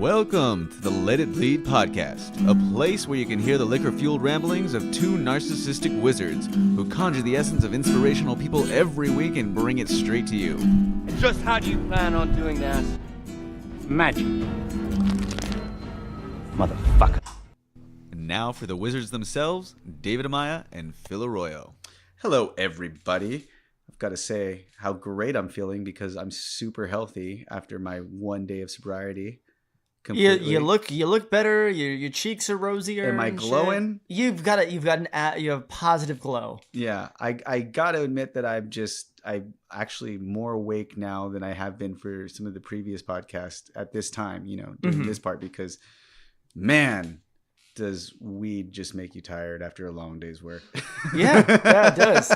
Welcome to the Let It Bleed podcast, a place where you can hear the liquor-fueled ramblings of two narcissistic wizards who conjure the essence of inspirational people every week and bring it straight to you. And just how do you plan on doing that? Magic. Motherfucker. And now for the wizards themselves, David Amaya and Phil Arroyo. Hello, everybody. I've got to say how great I'm feeling because I'm super healthy after my 1 day of sobriety. Completely. You look better. Your cheeks are rosier. Am I glowing? Shit. You have positive glow. Yeah, I got to admit that I'm actually more awake now than I have been for some of the previous podcasts at this time. Doing this part because, man, does weed just make you tired after a long day's work? Yeah, it does.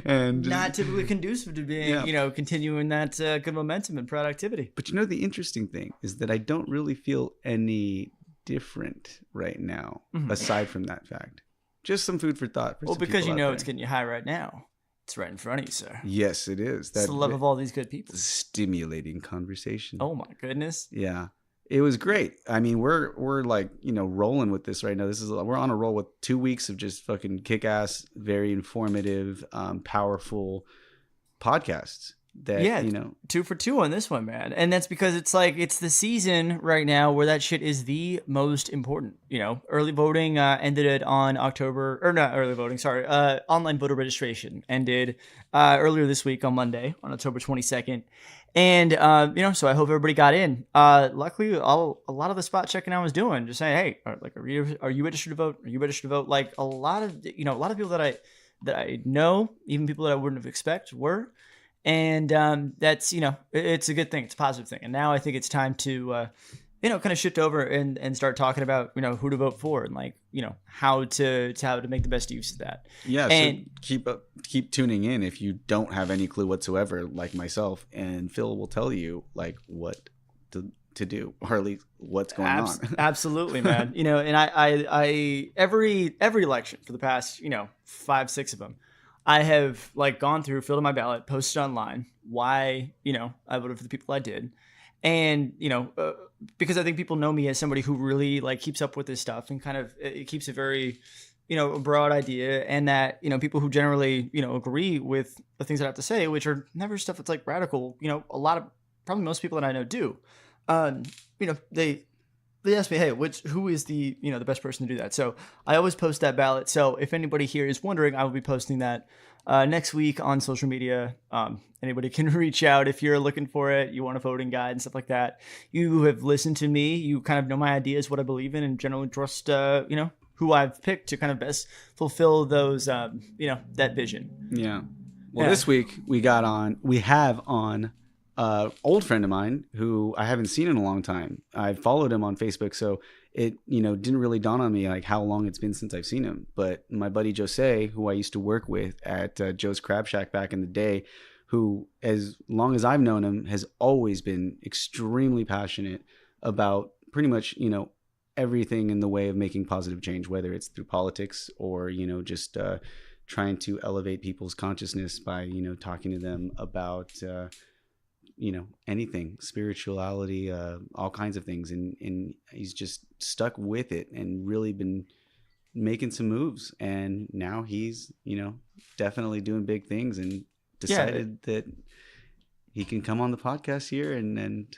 And not typically conducive to being, continuing that good momentum and productivity. But the interesting thing is that I don't really feel any different right now, aside from that fact. Just some food for thought. Well, because it's getting you high right now. It's right in front of you, sir. Yes, it is. It's the love of all these good people. Stimulating conversation. Oh my goodness. Yeah. It was great. I mean, we're like, rolling with this right now. We're on a roll with 2 weeks of just fucking kick-ass, very informative, powerful podcasts. That 2 for 2 on this one, man. And that's because it's the season right now where that shit is the most important. Early voting ended on online voter registration ended earlier this week on Monday, on October 22nd. And, so I hope everybody got in. Luckily, a lot of the spot checking I was doing, just saying, hey, are you registered to vote? Are you registered to vote? Like a lot of people that I know, even people that I wouldn't have expected were. And that's, it's a good thing. It's a positive thing. And now I think it's time to, kind of shift over and start talking about, who to vote for and how to make the best use of that. Yeah. And so keep tuning in if you don't have any clue whatsoever, like myself, and Phil will tell you what to do, or at least what's going on. Absolutely, man. And I every election for the past, 5-6 of them, I have gone through, filled in my ballot, posted online why, I voted for the people I did. And, because I think people know me as somebody who really keeps up with this stuff and kind of it keeps a very, a broad idea, and that, people who generally, agree with the things that I have to say, which are never stuff that's radical, probably most people that I know do. They ask me, hey, who is the best person to do that? So I always post that ballot. So if anybody here is wondering, I will be posting that next week on social media. Anybody can reach out if you're looking for it. You want a voting guide and stuff like that. You have listened to me. You kind of know my ideas, what I believe in, and generally trust, who I've picked to kind of best fulfill those, that vision. Yeah. Well, This week we have on old friend of mine who I haven't seen in a long time. I followed him on Facebook, so it didn't really dawn on me how long it's been since I've seen him. But my buddy Joese, who I used to work with at Joe's Crab Shack back in the day, who as long as I've known him has always been extremely passionate about pretty much everything in the way of making positive change, whether it's through politics or just trying to elevate people's consciousness by talking to them about anything, spirituality, all kinds of things. And he's just stuck with it and really been making some moves. And now he's, definitely doing big things and decided that he can come on the podcast here and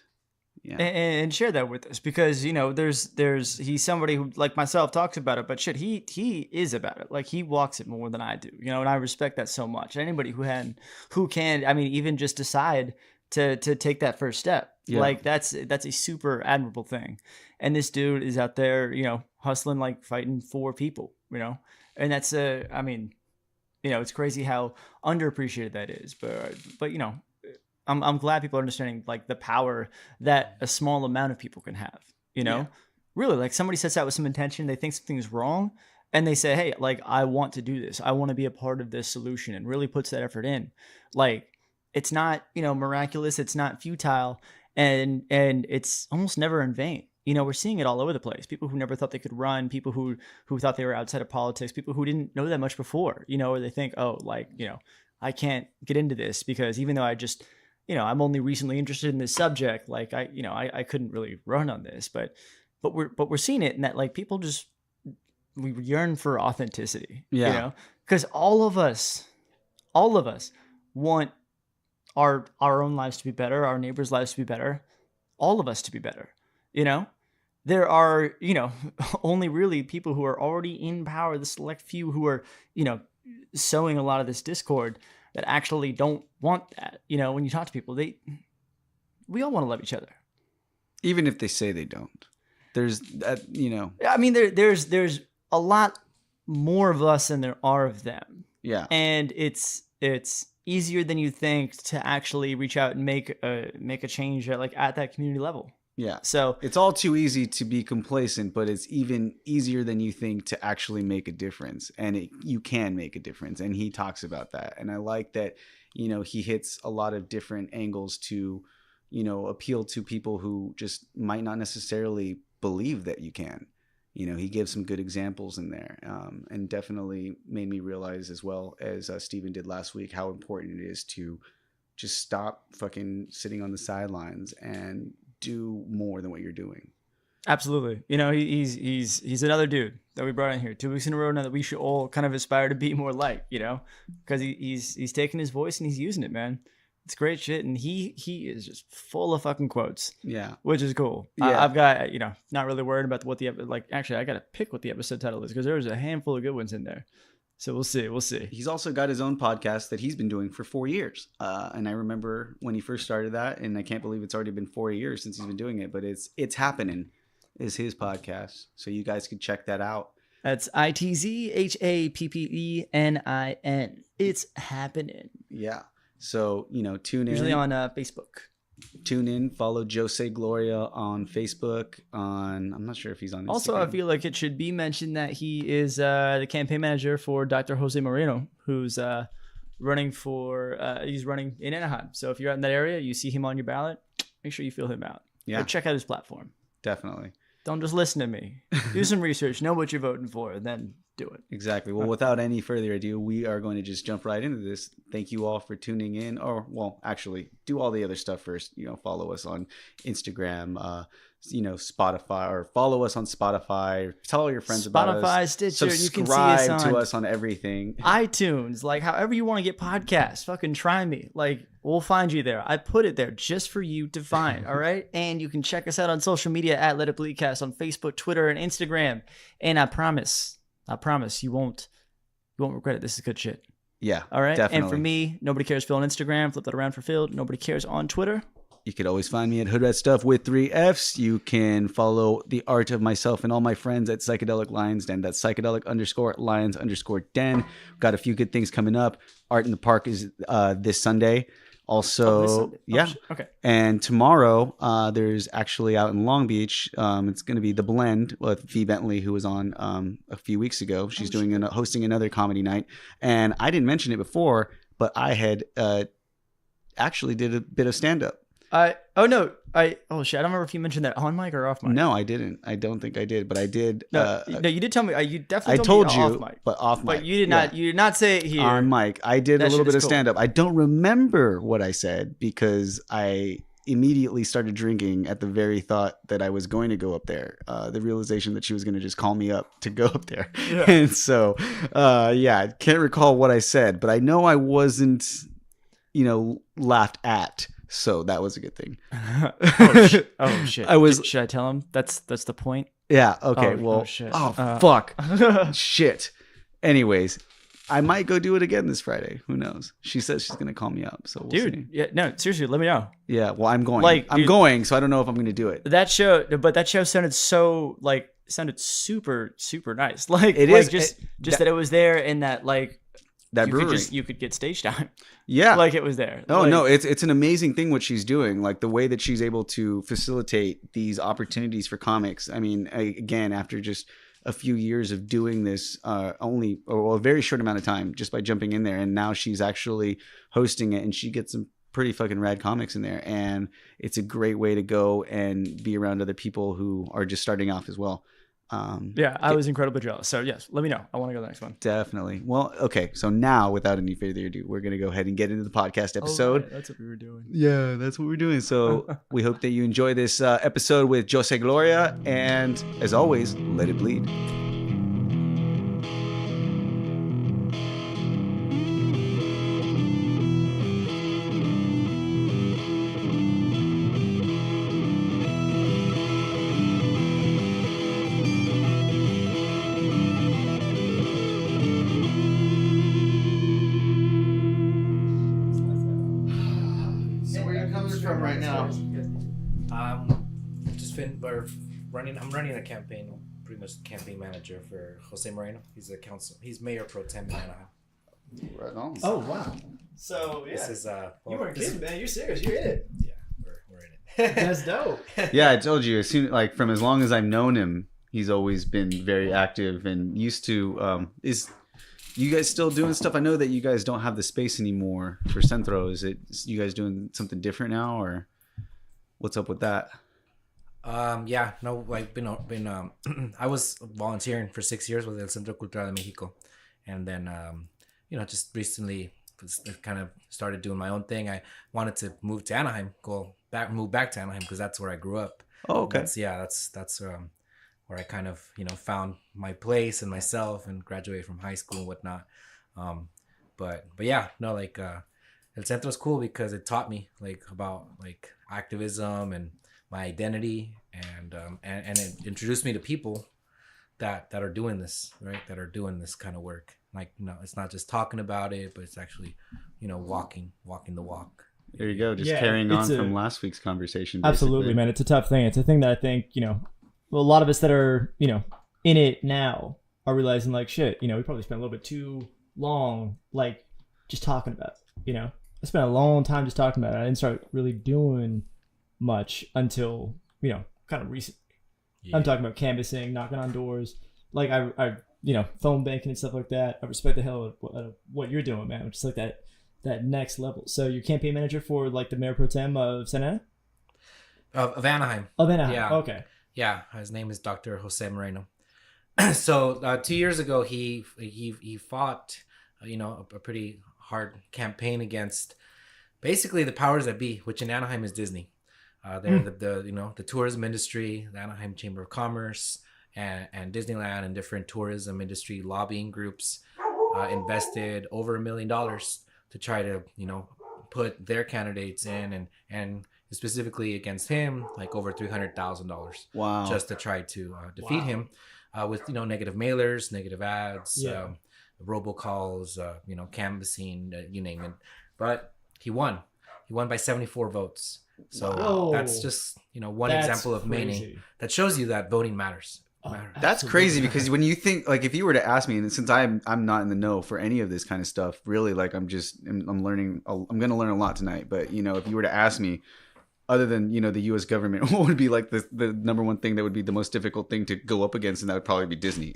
share that with us, because, he's somebody who, like myself, talks about it, but shit, he is about it. He walks it more than I do, and I respect that so much. Anybody who can, I mean, even just decide to take that first step. Yeah. That's a super admirable thing. And this dude is out there, hustling, fighting for people, and that's it's crazy how underappreciated that is. But I'm glad people are understanding the power that a small amount of people can have, really, somebody sets out with some intention, they think something's wrong, and they say, hey, I want to do this. I want to be a part of this solution, and really puts that effort in. It's not, miraculous. It's not futile. And it's almost never in vain. We're seeing it all over the place. People who never thought they could run, people who thought they were outside of politics, people who didn't know that much before, or they think, I can't get into this because even though I just I'm only recently interested in this subject. Like I couldn't really run on this, but we're seeing it, and that like people just we yearn for authenticity. Yeah. Because all of us want our own lives to be better, our neighbors' lives to be better, all of us to be better. There are, only really people who are already in power, the select few who are, sowing a lot of this discord that actually don't want that. When you talk to people, we all want to love each other. Even if they say they don't. There's that, I mean, there's a lot more of us than there are of them. Yeah. And it's easier than you think to actually reach out and make a change at that community level. Yeah. So it's all too easy to be complacent, but it's even easier than you think to actually make a difference. And you can make a difference. And he talks about that. And I like that, he hits a lot of different angles to, appeal to people who just might not necessarily believe that you can. He gives some good examples in there, and definitely made me realize, as well as Steven did last week, how important it is to just stop fucking sitting on the sidelines and do more than what you're doing. Absolutely. He's another dude that we brought in here 2 weeks in a row now that we should all kind of aspire to be more like, because he's taking his voice and he's using it, man. It's great shit. And he is just full of fucking quotes. Yeah. Which is cool. Yeah. I've got, not really worried about what actually I got to pick what the episode title is because there's a handful of good ones in there. So we'll see. He's also got his own podcast that he's been doing for 4 years. And I remember when he first started that, and I can't believe it's already been 4 years since he's been doing it, but It's Happening is his podcast. So you guys could check that out. That's ITZHAPPENIN. It's Happening. Yeah. So, tune in. Usually on Facebook. Tune in, follow Joese Gloria on Facebook. I'm not sure if he's on Instagram. Also, I feel like it should be mentioned that he is the campaign manager for Dr. Jose Moreno, who's running in Anaheim. So if you're out in that area, you see him on your ballot, make sure you fill him out. Yeah. Or check out his platform. Definitely. Don't just listen to me. Do some research, know what you're voting for, and then do it. Exactly. Well, without any further ado, we are going to just jump right into this. Thank you all for tuning in. Or, well, actually, do all the other stuff first. Follow us on Instagram, Spotify, or follow us on Spotify. Tell all your friends about us. Spotify, Stitcher, you can see Subscribe us to us on everything. iTunes, however you want to get podcasts. Fucking try me. We'll find you there. I put it there just for you to find. All right. And you can check us out on social media at Let It Bleedcast on Facebook, Twitter, and Instagram. And I promise you won't regret it. This is good shit. Yeah. All right. Definitely. And for me, Nobody Cares Phil on Instagram. Flip that around for Phil. Nobody Cares on Twitter. You could always find me at Hood Rat Stuff with 3 Fs. You can follow the art of myself and all my friends at Psychedelic Lions Den. That's psychedelic_lions_den. Got a few good things coming up. Art in the Park is this Sunday. Also, this Sunday. Yeah. Okay. And tomorrow, there's actually out in Long Beach, it's going to be The Blend with V. Bentley, who was on a few weeks ago. She's hosting another comedy night. And I didn't mention it before, but I had actually did a bit of stand-up. Shit. I don't remember if you mentioned that on mic or off mic. No, I didn't. I don't think I did, but I did. No, you did tell me. You definitely I told me you, off mic. but off mic. But you did not. You did not say it here on mic. I did that a little bit of cool. stand up. I don't remember what I said because I immediately started drinking at the very thought that I was going to go up there. The realization that she was going to just call me up to go up there. Yeah. And so, I can't recall what I said, but I know I wasn't, laughed at. So that was a good thing. Oh shit! Should I tell him? That's the point. Yeah. Okay. Shit. Fuck. Shit. Anyways, I might go do it again this Friday. Who knows? She says she's gonna call me up. So we'll see. Yeah. No, seriously, let me know. Yeah. Well, I'm going. I'm going. So I don't know if I'm gonna do it. That show sounded super super nice. That it was there and that that brewery. You could get stage time. Yeah. It was there. Oh, no, it's an amazing thing what she's doing. The way that she's able to facilitate these opportunities for comics. I mean, again, after just a few years of doing this, a very short amount of time, just by jumping in there. And now she's actually hosting it and she gets some pretty fucking rad comics in there. And it's a great way to go and be around other people who are just starting off as well. I was incredibly jealous. So yes, let me know. I want to go to the next one. Definitely. Well, okay. So now, without any further ado, we're going to go ahead and get into the podcast episode. Right. That's what we were doing. Yeah, that's what we're doing. So we hope that you enjoy this episode with Joese, Gloria. And as always, let it bleed. I'm running a campaign, pretty much campaign manager for Jose Moreno. He's mayor pro tem in Anaheim. Right on. Oh wow! So This is you weren't kidding, man. You're serious. You're in it. Yeah, we're in it. That's dope. Yeah, I told you, from as long as I've known him, he's always been very active and used to. Is you guys still doing stuff? I know that you guys don't have the space anymore for Centro. Is it you guys doing something different now, or what's up with that? I've been I was volunteering for 6 years with El Centro Cultural de Mexico, and then just recently kind of started doing my own thing. I wanted to move to Anaheim, move back to Anaheim because that's where I grew up. Oh, okay. That's where I kind of found my place and myself and graduated from high school and whatnot. El Centro is cool because it taught me about activism and my identity, and it introduced me to people that are doing this, right? That are doing this kind of work. It's not just talking about it, but it's actually, walking the walk. There you go. Just carrying on from last week's conversation. Basically. Absolutely, man. It's a tough thing. It's a thing that I think, a lot of us that are, in it now are realizing shit, we probably spent a little bit too long, just talking about it, I spent a long time just talking about it. I didn't start really doing much until kind of recently. I'm talking about canvassing, knocking on doors, I phone banking and stuff like that. I respect the hell out of what you're doing, man, which is that next level. So you're campaign manager for the mayor pro tem of Santa Ana, of Anaheim. Yeah. Okay. Yeah, his name is Dr. Jose Moreno. So 2 years ago, he fought a pretty hard campaign against basically the powers that be, which in Anaheim is Disney. They're the tourism industry, the Anaheim Chamber of Commerce, and Disneyland and different tourism industry lobbying groups invested over $1 million to try to put their candidates in, and specificically against him over $300,000. Wow! Just to try to defeat him with negative mailers, negative ads, robocalls, canvassing, you name it. But he won. He won by 74 votes. So that's just one example of many that shows you that voting matters. That's crazy because when you think if you were to ask me, and since I'm not in the know for any of this kind of stuff, really I'm learning. I'm going to learn a lot tonight. But if you were to ask me, other than the U.S. government, what would be the number one thing that would be the most difficult thing to go up against, and that would probably be Disney.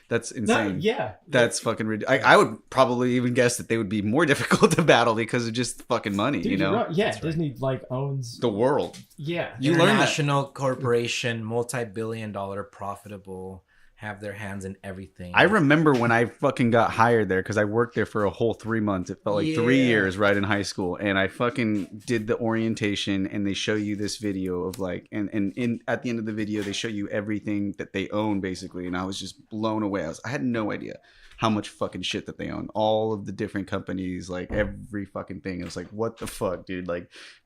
That's insane. That's fucking ridiculous. I would probably even guess that they would be more difficult to battle because of just fucking money. Dude, right. Yeah, Disney owns the world. Yeah, you learn that. International corporation, multi-billion-dollar profitable. Have their hands in everything. I remember when I fucking got hired there because I worked there for a whole 3 months. It felt like 3 years right in high school. And I fucking did the orientation, and they show you this video of and at the end of the video, they show you everything that they own basically. And I was just blown away. I had no idea how much fucking shit that they own. All of the different companies, every fucking thing. It was what the fuck, dude?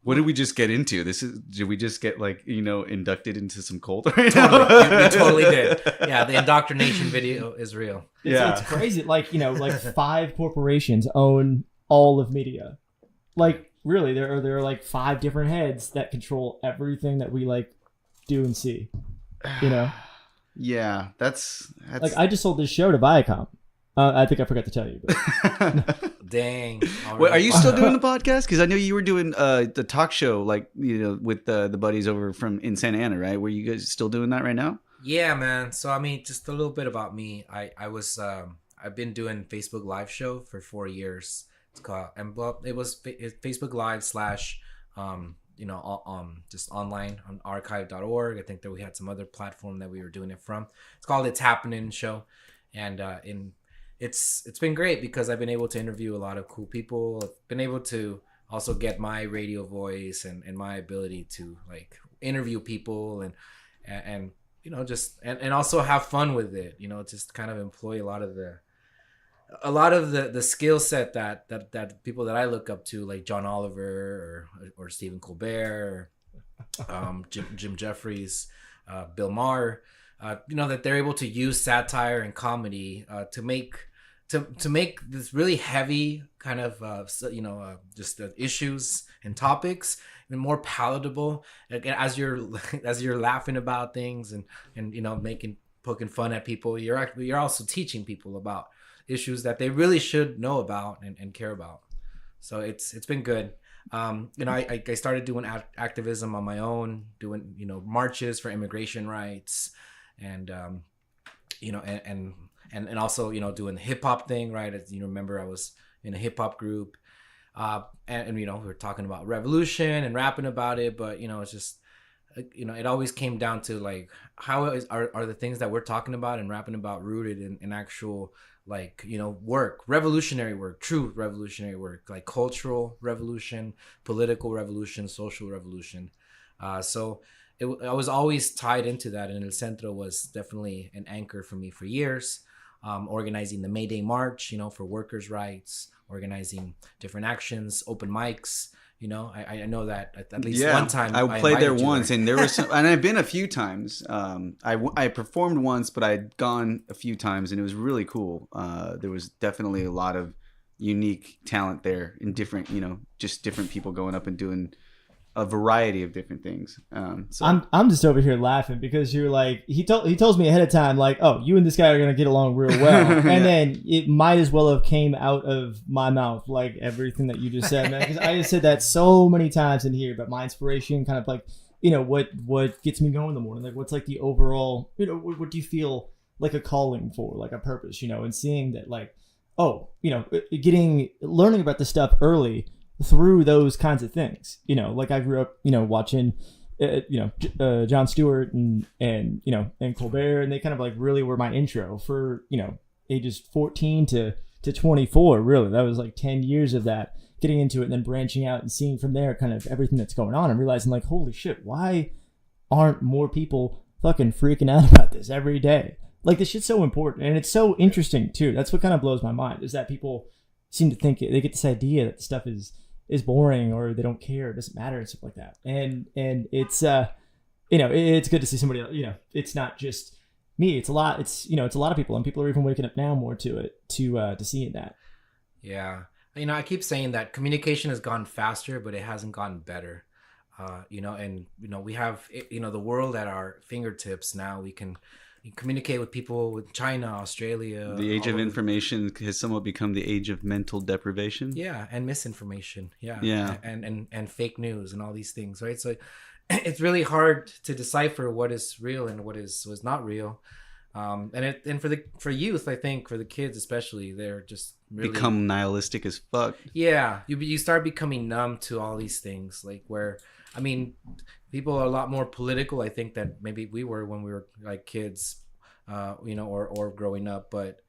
What did we just get into? Did we just get inducted into some cult right now? You totally did. Yeah, the indoctrination video is real. It's crazy. 5 corporations own all of media. Really, there are 5 different heads that control everything that we do and see. Yeah, that's I just sold this show to Viacom. I think I forgot to tell you. But. Dang. Wait, are you still doing the podcast? Because I know you were doing the talk show, with the buddies over in Santa Ana, right? Were you guys still doing that right now? Yeah, man. So just a little bit about me. I've been doing Facebook Live show for 4 years. It's called, it's Facebook Live / just online on archive.org. I think that we had some other platform that we were doing it from. It's called It's Happening Show. And it's been great because I've been able to interview a lot of cool people. I've been able to also get my radio voice and my ability to like interview people and just and also have fun with it, just kind of employ a lot of the skill set that people that I look up to, like John Oliver or Stephen Colbert, or Jim Jeffries, Bill Maher, that they're able to use satire and comedy to make this really heavy kind of just issues and topics and more palatable. Again, as you're laughing about things and poking fun at people, you're also teaching people about issues that they really should know about and care about. So it's been good. I started doing activism on my own, doing marches for immigration rights, and and also doing the hip hop thing, right? As you remember, I was in a hip hop group, and we were talking about revolution and rapping about it, but it's just it always came down to like are the things that we're talking about and rapping about rooted in actual work, revolutionary work, true revolutionary work, like cultural revolution, political revolution, social revolution. So I was always tied into that, and El Centro was definitely an anchor for me for years. Organizing the May Day March, for workers' rights, organizing different actions, open mics. I know that at least one time I played there once, there. and there was some, and I've been a few times. I performed once, but I'd gone a few times, and it was really cool. There was definitely a lot of unique talent there, in different, just different people going up and doing a variety of different things. So I'm just over here laughing because you're like, he tells me ahead of time, like, oh, you and this guy are gonna get along real well, and then it might as well have came out of my mouth, like everything that you just said, man. Because I just said that so many times in here, but my inspiration, kind of like, what gets me going in the morning, like what's like the overall, what do you feel like a calling for, like a purpose, and seeing that, like, oh, learning about this stuff early through those kinds of things, like I grew up, watching, Jon Stewart and Colbert, and they kind of like really were my intro for, ages 14 to 24. Really, that was like 10 years of that, getting into it and then branching out and seeing from there kind of everything that's going on and realizing like, holy shit, why aren't more people fucking freaking out about this every day? Like, this shit's so important, and it's so interesting too. That's what kind of blows my mind, is that people seem to think they get this idea that the stuff is boring, or they don't care, it doesn't matter, and stuff like that. And it's it's good to see somebody else, it's not just me, it's a lot of people, and people are even waking up now more to it, to seeing that. Yeah. I keep saying that communication has gone faster, but it hasn't gotten better. And we have the world at our fingertips now. We can communicate with people with China, Australia. The age of information has somewhat become the age of mental deprivation. Yeah, and misinformation. Yeah. Yeah. And fake news and all these things, right? So it's really hard to decipher what is real and what was not real. And for youth, I think, for the kids especially, they're just really become nihilistic as fuck. Yeah, you start becoming numb to all these things, like where, people are a lot more political, I think, than maybe we were when we were like kids, or growing up. But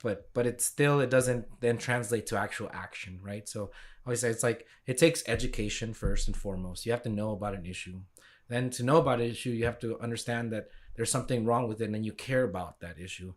it doesn't then translate to actual action, right? So I always say it's like it takes education first and foremost. You have to know about an issue. Then to know about an issue, you have to understand that there's something wrong with it, and you care about that issue.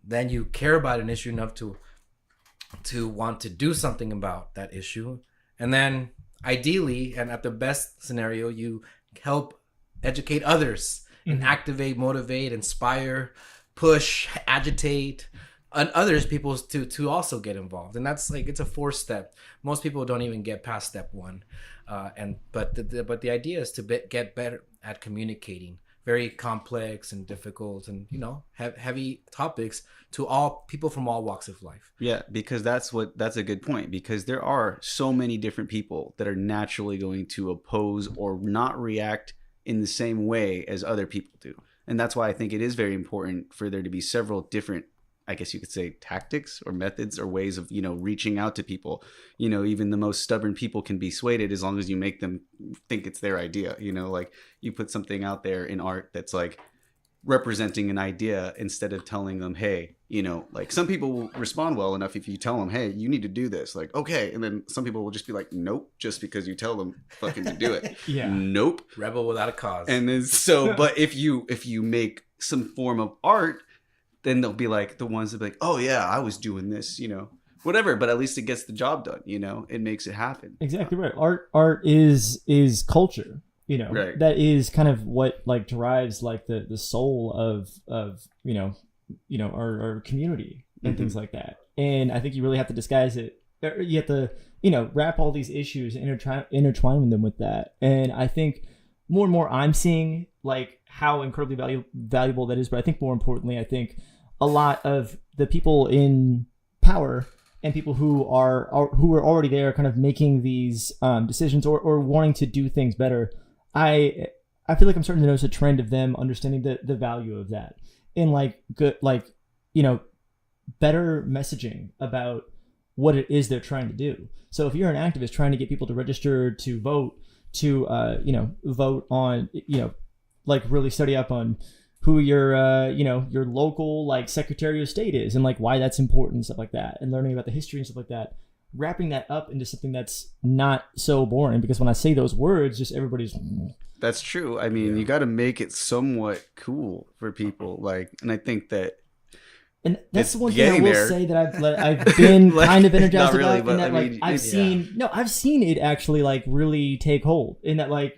Then you care about an issue enough to want to do something about that issue, and then ideally, and at the best scenario, you help educate others and activate, motivate, inspire, push, agitate others people to also get involved. And that's like, it's a 4-step. Most people don't even get past step 1. But the idea is to get better at communicating very complex and difficult and heavy topics to all people from all walks of life. Yeah, because that's a good point, because there are so many different people that are naturally going to oppose or not react in the same way as other people do. And that's why I think it is very important for there to be several different I guess you could say, tactics or methods or ways of, reaching out to people. Even the most stubborn people can be swayed as long as you make them think it's their idea. Like you put something out there in art that's like representing an idea instead of telling them, hey, like some people will respond well enough if you tell them, hey, you need to do this, like, okay. And then some people will just be like, nope, just because you tell them fucking to do it. Yeah. Nope. Rebel without a cause. And then but if you make some form of art, then they'll be like the ones that be like, oh yeah, I was doing this, whatever. But at least it gets the job done. It makes it happen. Exactly right. Art is culture. Right. That is kind of what like drives like the soul of our community and things like that. And I think you really have to disguise it. You have to wrap all these issues, intertwine them with that. And I think more and more I'm seeing like how incredibly valuable that is. But I think more importantly, I think a lot of the people in power and people who are already there kind of making these decisions or wanting to do things better, I feel like I'm starting to notice a trend of them understanding the value of that and like good, like, better messaging about what it is they're trying to do. So if you're an activist trying to get people to register to vote, to vote on, like really study up on who your your local like Secretary of State is and like why that's important and stuff like that, and learning about the history and stuff like that, wrapping that up into something that's not so boring, because when I say those words, just everybody's That's true. I mean, you got to make it somewhat cool for people, like, and I think that. And that's It's the one thing I will getting there. say that I've been Like, kind of energized not really, about, but in that I like mean, I've it's- I've seen it actually like really take hold. In that like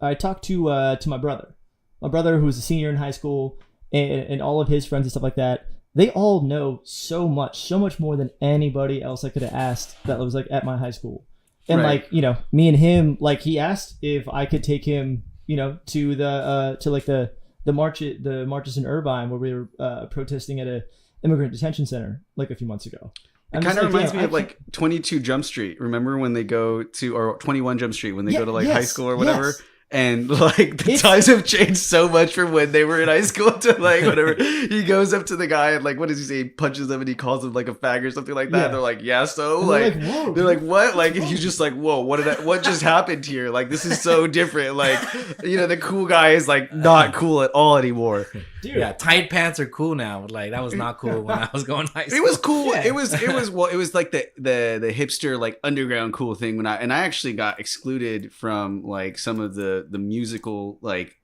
I talked to my brother who's a senior in high school, and all of his friends and stuff like that. They all know so much more than anybody else I could have asked that was like at my high school. And Right. like me and him, like he asked if I could take him to the marches in Irvine where we were protesting at a immigrant detention center like a few months ago. It kind of reminds me of like 22 Jump Street. Remember when they go to, or 21 Jump Street when they go to like high school or whatever? Yes. And like the It's- times have changed so much from when they were in high school to like whatever. He goes up to the guy and like, what does he say? He punches him and he calls him like a fag or something like that. Yeah. They're like, yeah, so And like, whoa, they're like, dude. what? Like, and he's just like, whoa, what just happened here? Like, this is so different. Like, the cool guy is like not cool at all anymore. Dude, Yeah, tight pants are cool now. Like that was not cool when I was going to high school. It was cool. Yeah. It was like the hipster like underground cool thing I actually got excluded from like some of the musical like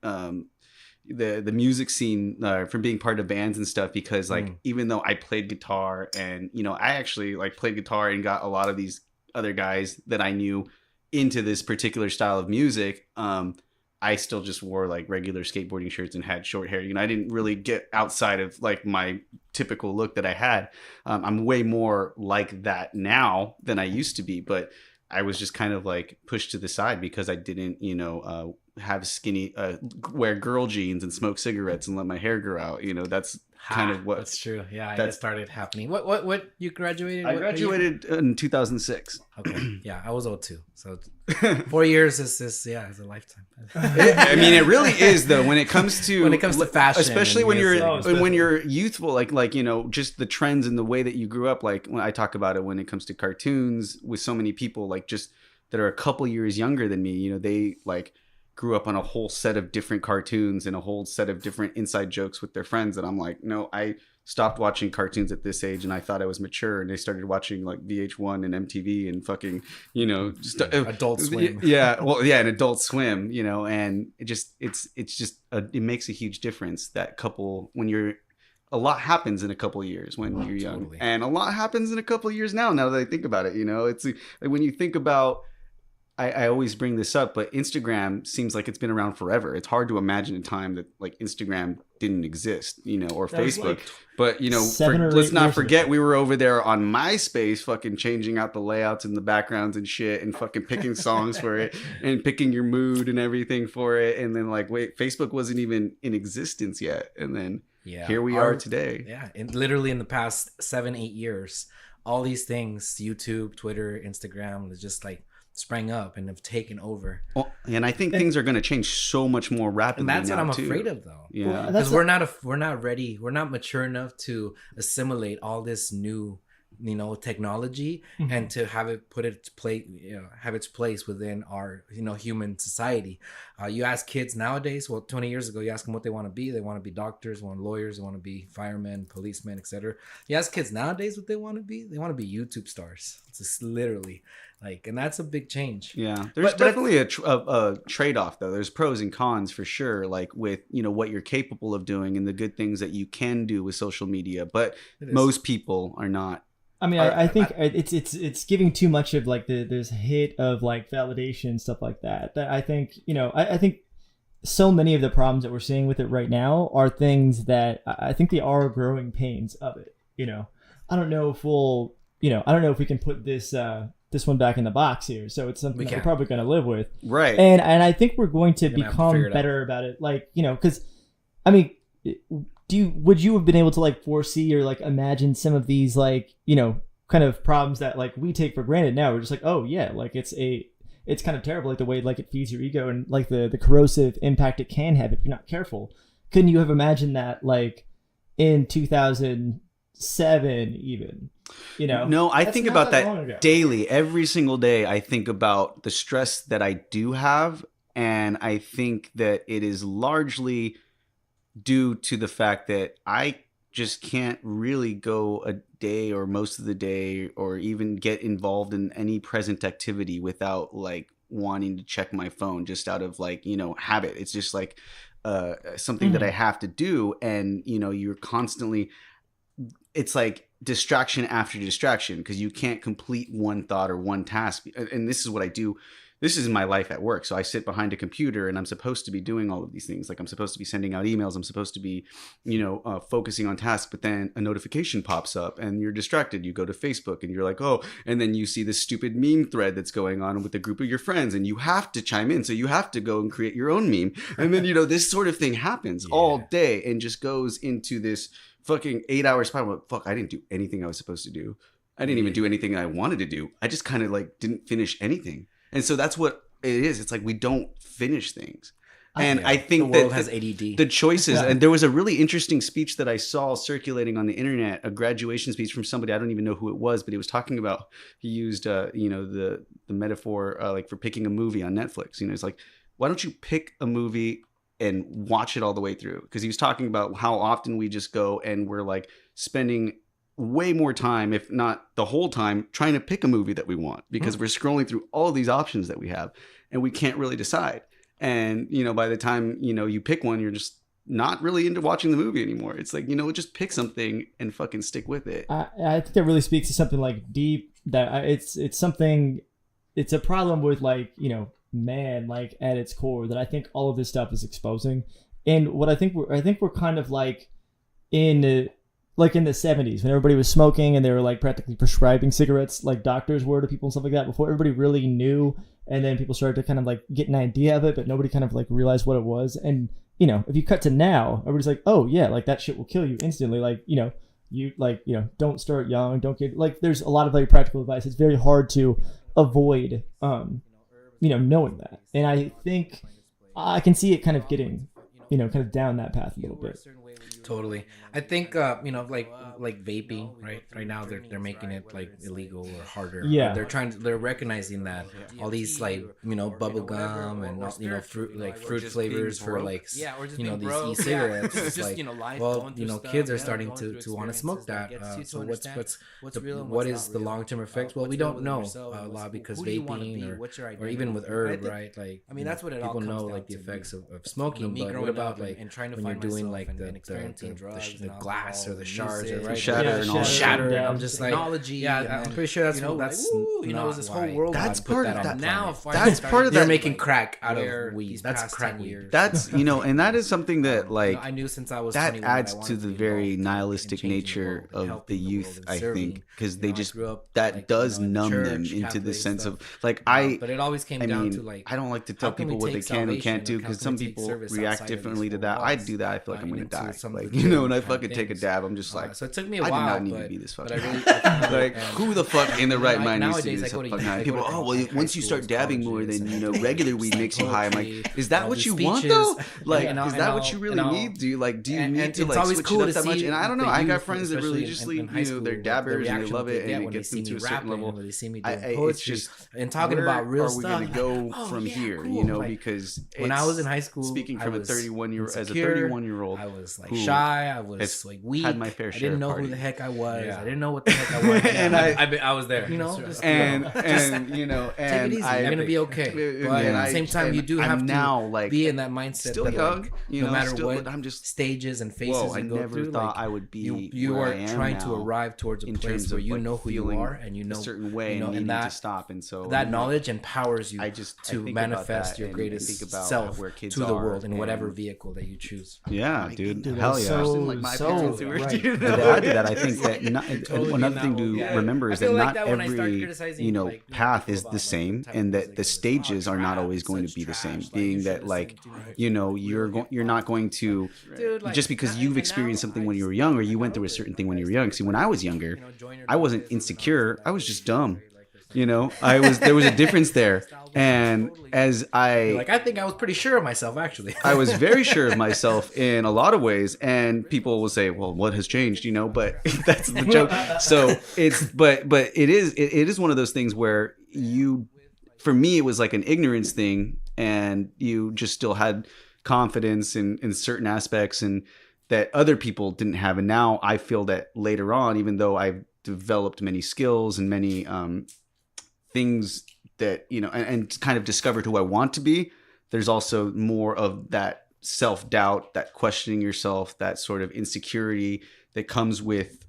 the music scene from being part of bands and stuff, because like even though I played guitar and I actually like played guitar and got a lot of these other guys that I knew into this particular style of music, I still just wore like regular skateboarding shirts and had short hair. I didn't really get outside of like my typical look that I had. I'm way more like that now than I used to be, but I was just kind of like pushed to the side because I didn't, have skinny, wear girl jeans and smoke cigarettes and let my hair grow out. That's kind of what. That's true. Yeah, that that's- started happening. What you graduated? I What year? graduated in 2006. Okay. Yeah, I was 02. So 4 years is is a lifetime. I mean, it really is though. When it comes to fashion, especially and when you're music. when you're youthful, like just the trends and the way that you grew up. Like when I talk about it, when it comes to cartoons, with so many people like just that are a couple years younger than me, they like grew up on a whole set of different cartoons and a whole set of different inside jokes with their friends. And I'm like, no, I stopped watching cartoons at this age and I thought I was mature, and I started watching like VH1 and MTV and fucking, just Adult Swim. Yeah. Well, yeah. And Adult Swim, and it makes a huge difference that when a lot happens in a couple of years when you're young, Totally. and a lot happens in a couple of years now that I think about it, it's like when you think about, I always bring this up, but Instagram seems like it's been around forever. It's hard to imagine a time that like Instagram didn't exist, or That was, Facebook. like, But 7 or let's 8 not years forget ago. we were over there on MySpace, fucking changing out the layouts and the backgrounds and shit, and fucking picking songs for it, and picking your mood and everything for it. And then like, wait, Facebook wasn't even in existence yet, and then here we are today. Yeah, literally in the past 7-8 years, all these things, YouTube, Twitter, Instagram, is just like sprang up and have taken over. Well, and I think things are going to change so much more rapidly. And that's what now, I'm too. afraid of, though. Yeah. Well, Because we're not ready. We're not mature enough to assimilate all this new, technology and to have it have its place within our, human society. You ask kids nowadays, 20 years ago, you ask them what they want to be. They want to be doctors, they want lawyers, they want to be firemen, policemen, etc. You ask kids nowadays what they want to be. They want to be YouTube stars. It's just literally and that's a big change. Yeah, there's definitely a trade-off though. There's pros and cons for sure, like with what you're capable of doing and the good things that you can do with social media, but most people are not. I mean, I think it's giving too much of like there's a hit of like validation, stuff like that. That I think I think so many of the problems that we're seeing with it right now are things that I think they are growing pains of it. I don't know if I don't know if we can put this one back in the box here. So it's something we're probably going to live with. Right. And I think we're going to become better about it. Like, because, I mean, would you have been able to like foresee or like imagine some of these like, kind of problems that like we take for granted now? We're just like, oh yeah, like it's kind of terrible, like the way like it feeds your ego and like the corrosive impact it can have if you're not careful. Couldn't you have imagined that like in 2007 even? No, I think about that daily. Every single day I think about the stress that I do have, and I think that it is largely due to the fact that I just can't really go a day or most of the day or even get involved in any present activity without like wanting to check my phone just out of like habit. It's just like something that I have to do, and you're constantly, it's like distraction after distraction because you can't complete one thought or one task. And this is what I do. This is my life at work. So I sit behind a computer and I'm supposed to be doing all of these things. Like I'm supposed to be sending out emails. I'm supposed to be, focusing on tasks, but then a notification pops up and you're distracted. You go to Facebook and you're like, oh, and then you see this stupid meme thread that's going on with a group of your friends and you have to chime in. So you have to go and create your own meme. And then, this sort of thing happens all day and just goes into this fucking 8-hour spiral. Fuck, I didn't do anything I was supposed to do. I didn't even do anything I wanted to do. I just kind of like didn't finish anything. And so that's what it is. It's like we don't finish things. And I think the world has ADD. The choices. And there was a really interesting speech that I saw circulating on the internet, a graduation speech from somebody. I don't even know who it was, but he was talking about, he used, the metaphor like for picking a movie on Netflix. It's like, why don't you pick a movie and watch it all the way through? Because he was talking about how often we just go and we're like spending way more time, if not the whole time, trying to pick a movie that we want because we're scrolling through all of these options that we have and we can't really decide. And, by the time, you pick one, you're just not really into watching the movie anymore. It's like, just pick something and fucking stick with it. I think that really speaks to something like deep that it's something, it's a problem with like, man, like at its core that I think all of this stuff is exposing. And what I think we're kind of like in the 70s when everybody was smoking and they were like practically prescribing cigarettes like doctors were to people and stuff like that before everybody really knew, and then people started to kind of like get an idea of it, but nobody kind of like realized what it was. And if you cut to now, everybody's like, oh yeah, like that shit will kill you instantly. Like don't start young, don't get like, there's a lot of very practical advice. It's very hard to avoid knowing that. And I think I can see it kind of getting kind of down that path a little bit. Totally. I think like vaping, right now they're making it like illegal or harder. Yeah. They're recognizing that all these like bubble gum and fruit flavors for like these e-cigarettes. It's like kids are starting to want to smoke that. So what is the long-term effects? Well, we don't know a lot because vaping or even with herb, right? Like that's what it all people comes know down like the to. effects of smoking. But what about like when you're doing like the glass or the shards or shatter and all shatter? Yeah. And I'm just like, technology. I'm pretty sure that's not this whole world. That's put part that of on that. the Now, planet. That's part of They're that. making crack out of weed. That's crack weed. That's and that is something that like I knew since I was that 21 adds I wanted to the be very involved in nihilistic changing the nature world, of helping the youth. world, I serving. think because they I just grew up, that like, does in the numb church, them into the Catholic sense stuff. of like I. But it always came I down mean, to like, I don't like to how tell can we people what they take can and salvation can't do and because how some can we take people service react outside of differently these to four that. I walls, do that. I feel like I'm gonna into die. some Like Like, legit you know, when I kind of fucking take a things. dab, I'm just like, So it took me a I while. do not need but, to be this but fucking. I really Like, who the fuck in the right mind needs to be nowadays, this I go to- fucking I high? go People, to, oh well, like, high once you start schools, dabbing more, colleges, then and you know I do, regular like, weed makes you high. I'm like, poetry, is that all what these you want speeches, though? Like, and I'll- is and that what I'll- you and really I'll- need? Do you and need to it's like always switch cool it to up that much? see And I don't know. the I got youth, friends that especially religiously, in high you know, they're school, the dabbers and they reaction love that they it, get and when it they gets see into me a certain rapping, level. when they see me doing It's poetry just and talking where about real are we stuff. going to go Oh, from yeah, here? cool. You know, Like, because when I was in high school, speaking I from a was 31-year as a insecure, 31-year-old, I was like who shy. I has was like weak. had my fair I share didn't of know who the partying. heck I was. Yeah. I didn't know what the heck I was. And I was there. you know, just, and you know, take and it easy. I, You're gonna be okay. But at the same time, you do I'm have to now like be in that mindset. still that, young, like, you no know, matter still, what but I'm just stages and phases whoa. I you go never through, thought like, I would be you where are I am trying now to arrive towards a in place terms where of you like know who you feeling are and you know a certain way you know, and and needing that to stop. And so that knowledge empowers you I to think about manifest that your and greatest think about self where kids to the are world in whatever and- vehicle that you choose. Yeah, Like, dude, Dude, hell that's yeah. so- Like my so parents who were, right. you And know, to add to that, I think that another thing to remember is I that feel like not that when I start every criticizing, you know like, path people is about, the like, same, the type of and music that the they listen to. stages Oh, are not crap, always going to such be the same. trash. Like, Being you that should like listen to, like, you know real you're not going to Dude, like, just because and- you've and now experienced something I when you just- were young or I you went know through a this, certain like, thing when I you were young. started, See, when I was like, younger, you know, joiner I wasn't business when insecure. I was like, just dumb. very, like, there's, like, You know, there was a difference there, and as like, I think I was pretty sure of myself, actually. I was very sure of myself in a lot of ways, and people will say, "Well, what has changed?" You know, but that's the joke. So but it is one of those things where for me, it was like an ignorance thing, and you just still had confidence in certain aspects, and that other people didn't have. And now I feel that later on, even though I've developed many skills and many things that and kind of discovered who I want to be, there's also more of that self-doubt, that questioning yourself, that sort of insecurity that comes with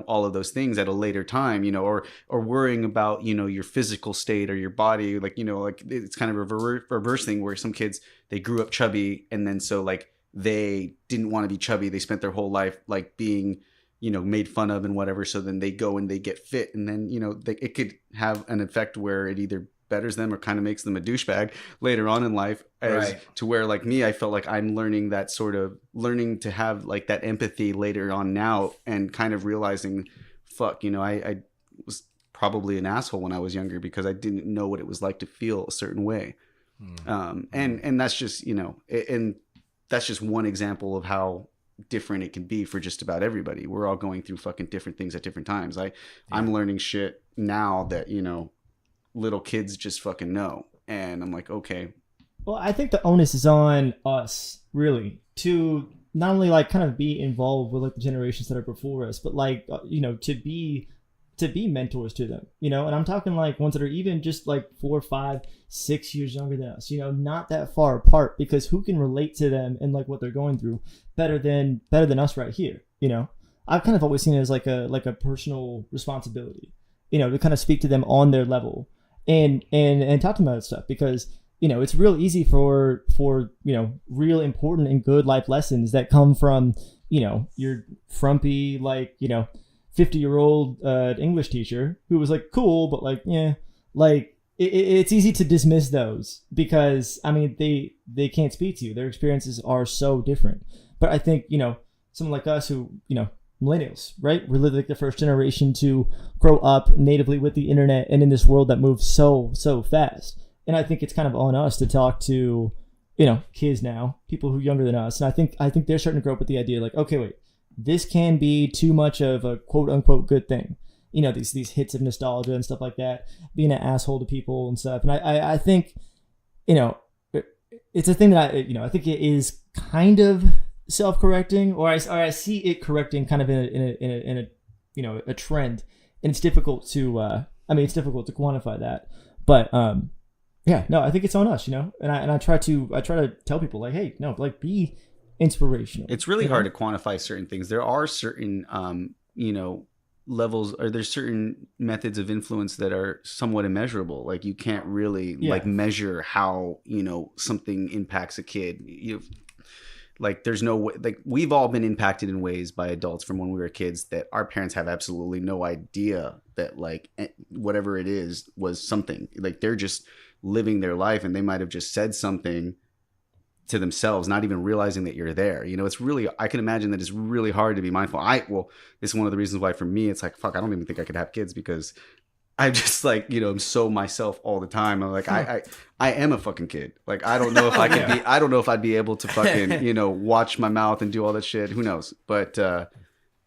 all of those things at a later time, or worrying about your physical state or your body, like it's kind of a reverse thing where some kids, they grew up chubby, and then so like they didn't want to be chubby, they spent their whole life like being made fun of and whatever, so then they go and they get fit, and then it could have an effect where it either betters them or kind of makes them a douchebag later on in life, as Right. to where like me, I felt like I'm learning to have like that empathy later on now, and kind of realizing fuck, I was probably an asshole when I was younger because I didn't know what it was like to feel a certain way. And that's just and that's just one example of how different it can be for just about everybody. We're all going through fucking different things at different times. I'm learning shit now that little kids just fucking know, and I'm like, okay. Well, I think the onus is on us, really, to not only like kind of be involved with like the generations that are before us, but like to be mentors to them, and I'm talking like ones that are even just like 4, 5, 6 years younger than us, not that far apart, because who can relate to them and like what they're going through better than us right here. I've kind of always seen it as like a personal responsibility, to kind of speak to them on their level and talk to them about stuff, because it's real easy for real important and good life lessons that come from your frumpy 50-year-old English teacher who was like cool, but like it's easy to dismiss those because I mean they can't speak to you. Their experiences are so different. But I think someone like us who millennials, right? We're like the first generation to grow up natively with the internet and in this world that moves so fast. And I think it's kind of on us to talk to, kids now, people who are younger than us. And I think they're starting to grow up with the idea like, okay, wait, this can be too much of a quote unquote good thing. These hits of nostalgia and stuff like that, being an asshole to people and stuff. And I think, it's a thing that I think it is kind of self-correcting, or I see it correcting kind of in a trend, and it's difficult to quantify that, but yeah, no, I think it's on us, and I try to tell people like, hey, no, like be inspirational. It's really hard to quantify certain things. There are certain levels, or there's certain methods of influence that are somewhat immeasurable. Like you can't really like measure how something impacts a kid. Like there's no way, like we've all been impacted in ways by adults from when we were kids that our parents have absolutely no idea that like whatever it is was something. Like they're just living their life, and they might have just said something to themselves, not even realizing that you're there. You know, it's really, I can imagine that it's really hard to be mindful. This is one of the reasons why for me, it's like, fuck, I don't even think I could have kids because I'm just like, you know, I'm so myself all the time. I'm like, I am a fucking kid. Like, I don't know if I could be, I don't know if I'd be able to fucking, you know, watch my mouth and do all that shit. Who knows? But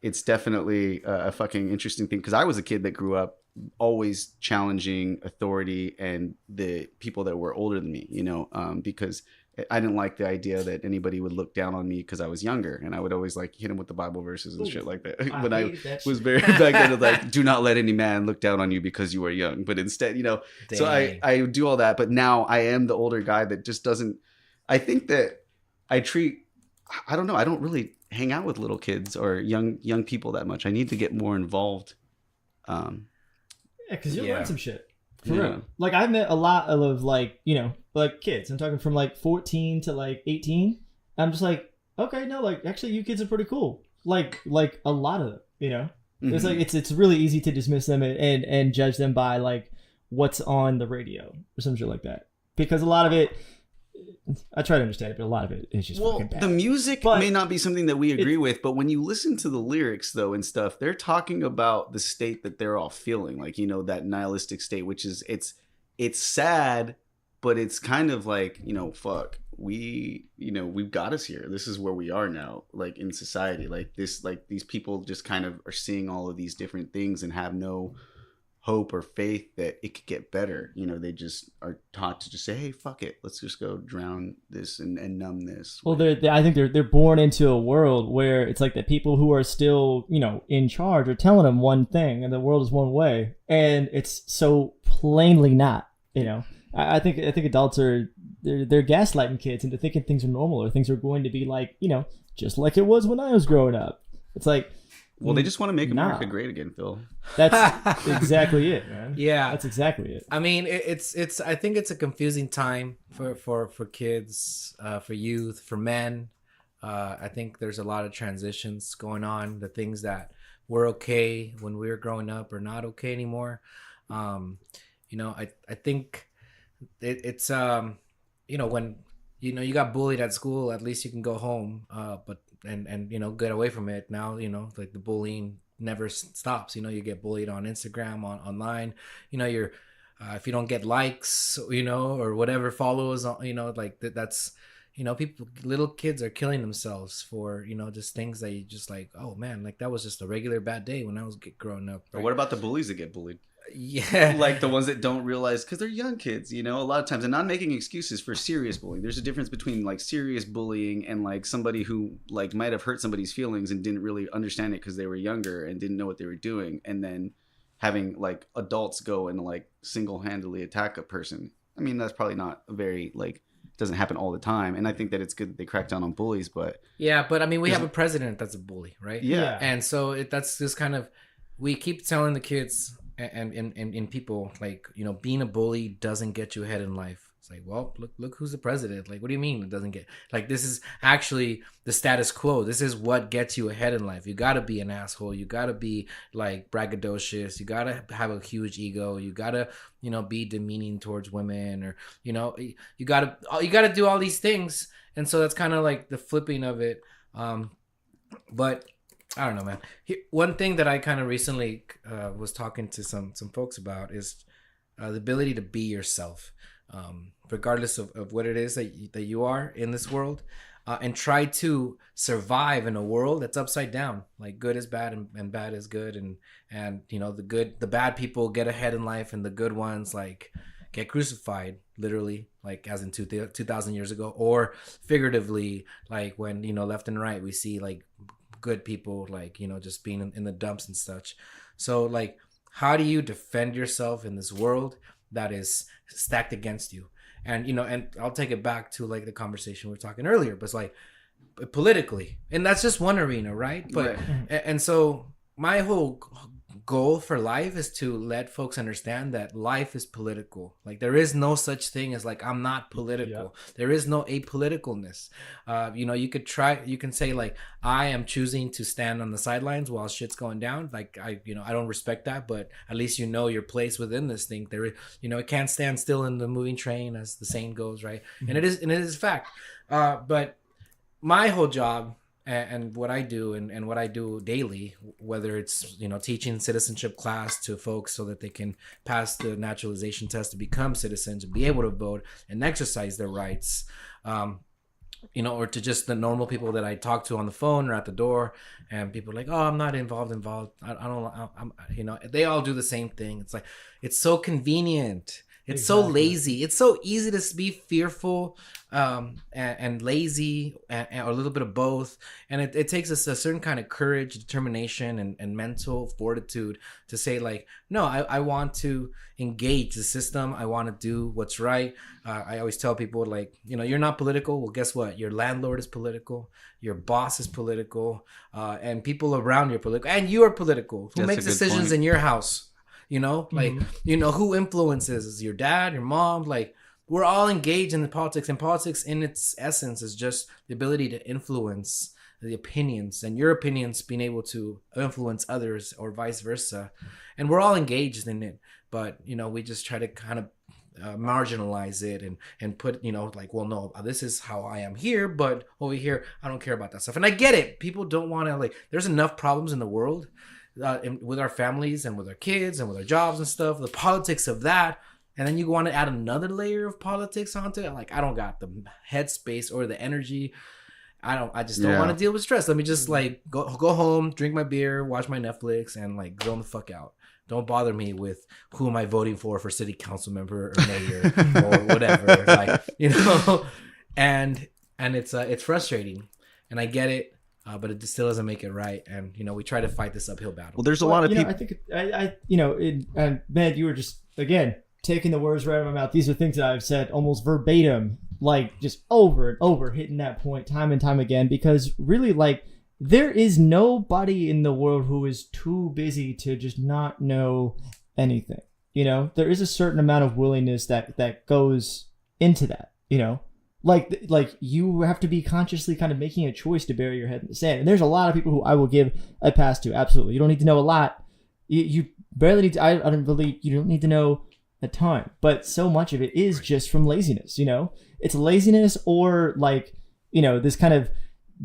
it's definitely a fucking interesting thing. Cause I was a kid that grew up always challenging authority and the people that were older than me, you know, because I didn't like the idea that anybody would look down on me because I was younger, and I would always like hit him with the Bible verses and shit like that. When I was very back then, it was like, do not let any man look down on you because you are young. But instead, you know, so I do all that. But now I am the older guy that just doesn't. I think that I don't know. I don't really hang out with little kids or young people that much. I need to get more involved. Yeah, because you'll learn some shit. For Yeah. real. Like, I've met a lot of, like, you know, like kids. I'm talking from like 14 to like 18. I'm just like, okay, no, like, actually, you kids are pretty cool. Like a lot of them, you know? Mm-hmm. It's like, it's really easy to dismiss them and judge them by like what's on the radio or some shit like that. Because a lot of it, I try to understand it, but a lot of it is just fucking bad. The music But may not be something that we agree with, but when you listen to the lyrics though and stuff, they're talking about the state that they're all feeling, like, you know, that nihilistic state, which is it's sad, but it's kind of like, you know, fuck, we've got us here. This is where we are now, like in society, like this, like these people just kind of are seeing all of these different things and have no hope or faith that it could get better. You know, they just are taught to just say, hey, fuck it, let's just go drown this and numb this. Well, I think they're born into a world where it's like the people who are still, you know, in charge are telling them one thing and the world is one way, and it's so plainly not. You know, I think adults they're gaslighting kids into thinking things are normal or things are going to be like, you know, just like it was when I was growing up. It's like, well, they just want to make America great again, Phil. That's exactly it, man. Yeah, that's exactly it. I mean, it's. I think it's a confusing time for kids, for youth, for men. I think there's a lot of transitions going on. The things that were okay when we were growing up are not okay anymore. You know, I think it's you know, when you know you got bullied at school, at least you can go home. But and you know, get away from it. Now, you know, like the bullying never stops. You know, you get bullied on Instagram, online. You know, you're if you don't get likes, you know, or whatever follows, you know, like that's, you know, little kids are killing themselves for, you know, just things that you just like, oh man, like that was just a regular bad day when I was growing up. Right? But what about the bullies that get bullied? Yeah, like the ones that don't realize, because they're young kids, you know, a lot of times, and not making excuses for serious bullying. There's a difference between like serious bullying and like somebody who like might have hurt somebody's feelings and didn't really understand it because they were younger and didn't know what they were doing, and then having like adults go and like single-handedly attack a person. I mean, that's probably not a very like, doesn't happen all the time, and I think that it's good that they crack down on bullies, but yeah, but I mean, we have a president that's a bully, right? Yeah. And so that's just kind of, we keep telling the kids and people, like, you know, being a bully doesn't get you ahead in life. It's like, well, look who's the president. Like, what do you mean it doesn't get, like, this is actually the status quo. This is what gets you ahead in life. You got to be an asshole. You got to be like braggadocious. You got to have a huge ego. You got to, you know, be demeaning towards women, or, you know, you got to do all these things. And so that's kind of like the flipping of it. But I don't know, man. One thing that I kind of recently was talking to some folks about is the ability to be yourself, regardless of what it is that you are in this world, and try to survive in a world that's upside down. Like, good is bad and bad is good, and you know, the bad people get ahead in life, and the good ones like get crucified, literally, like as in 2,000 years ago, or figuratively, like when, you know, left and right we see like good people, like, you know, just being in the dumps and such. So like, how do you defend yourself in this world that is stacked against you? And, you know, and I'll take it back to like the conversation we were talking earlier, but it's like politically, and that's just one arena, right? But and so my whole goal for life is to let folks understand that life is political. Like, there is no such thing as like, I'm not political. Yeah. There is no apoliticalness. You know, you can say like, I am choosing to stand on the sidelines while shit's going down. Like, I don't respect that, but at least you know your place within this thing. There, you know, it can't stand still in the moving train, as the saying goes, right? Mm-hmm. And it is fact. But my whole job and what I do and what I do daily, whether it's, you know, teaching citizenship class to folks so that they can pass the naturalization test to become citizens and be able to vote and exercise their rights, you know, or to just the normal people that I talk to on the phone or at the door, and people are like, oh, I'm not involved. I don't, you know, they all do the same thing. It's like, it's so convenient. It's so lazy. It's so easy to be fearful and lazy or a little bit of both. And it takes us a certain kind of courage, determination, and mental fortitude to say, like, no, I want to engage the system. I want to do what's right. I always tell people, like, you know, you're not political. Well, guess what? Your landlord is political. Your boss is political. And people around you are political. And you are political. Who That's makes a good decisions point. in your house? You know, like, you know, who influences? Is your dad, your mom? Like, we're all engaged in the politics, and politics in its essence is just the ability to influence the opinions, and your opinions being able to influence others or vice versa. And we're all engaged in it, but, you know, we just try to kind of marginalize it and put, you know, like, well, no, this is how I am here, but over here, I don't care about that stuff. And I get it. People don't want to, like, there's enough problems in the world. With our families and with our kids and with our jobs and stuff, the politics of that, and then you want to add another layer of politics onto it. Like, I don't got the headspace or the energy. I just don't want to deal with stress. Let me just, like, go home, drink my beer, watch my Netflix, and, like, zone the fuck out. Don't bother me with who am I voting for city council member or mayor or whatever. Like, you know, and it's frustrating, and I get it. But it still doesn't make it right, and, you know, we try to fight this uphill battle. Well, there's a lot of people. I think you know, and man, you were just again taking the words right out of my mouth. These are things that I've said almost verbatim, like just over and over, hitting that point time and time again. Because really, like, there is nobody in the world who is too busy to just not know anything. You know, there is a certain amount of willingness that goes into that. You know. Like you have to be consciously kind of making a choice to bury your head in the sand. And there's a lot of people who I will give a pass to. Absolutely. You don't need to know a lot. You barely need to, I don't believe you don't need to know a ton, but so much of it is just from laziness, you know, it's laziness or, like, you know, this kind of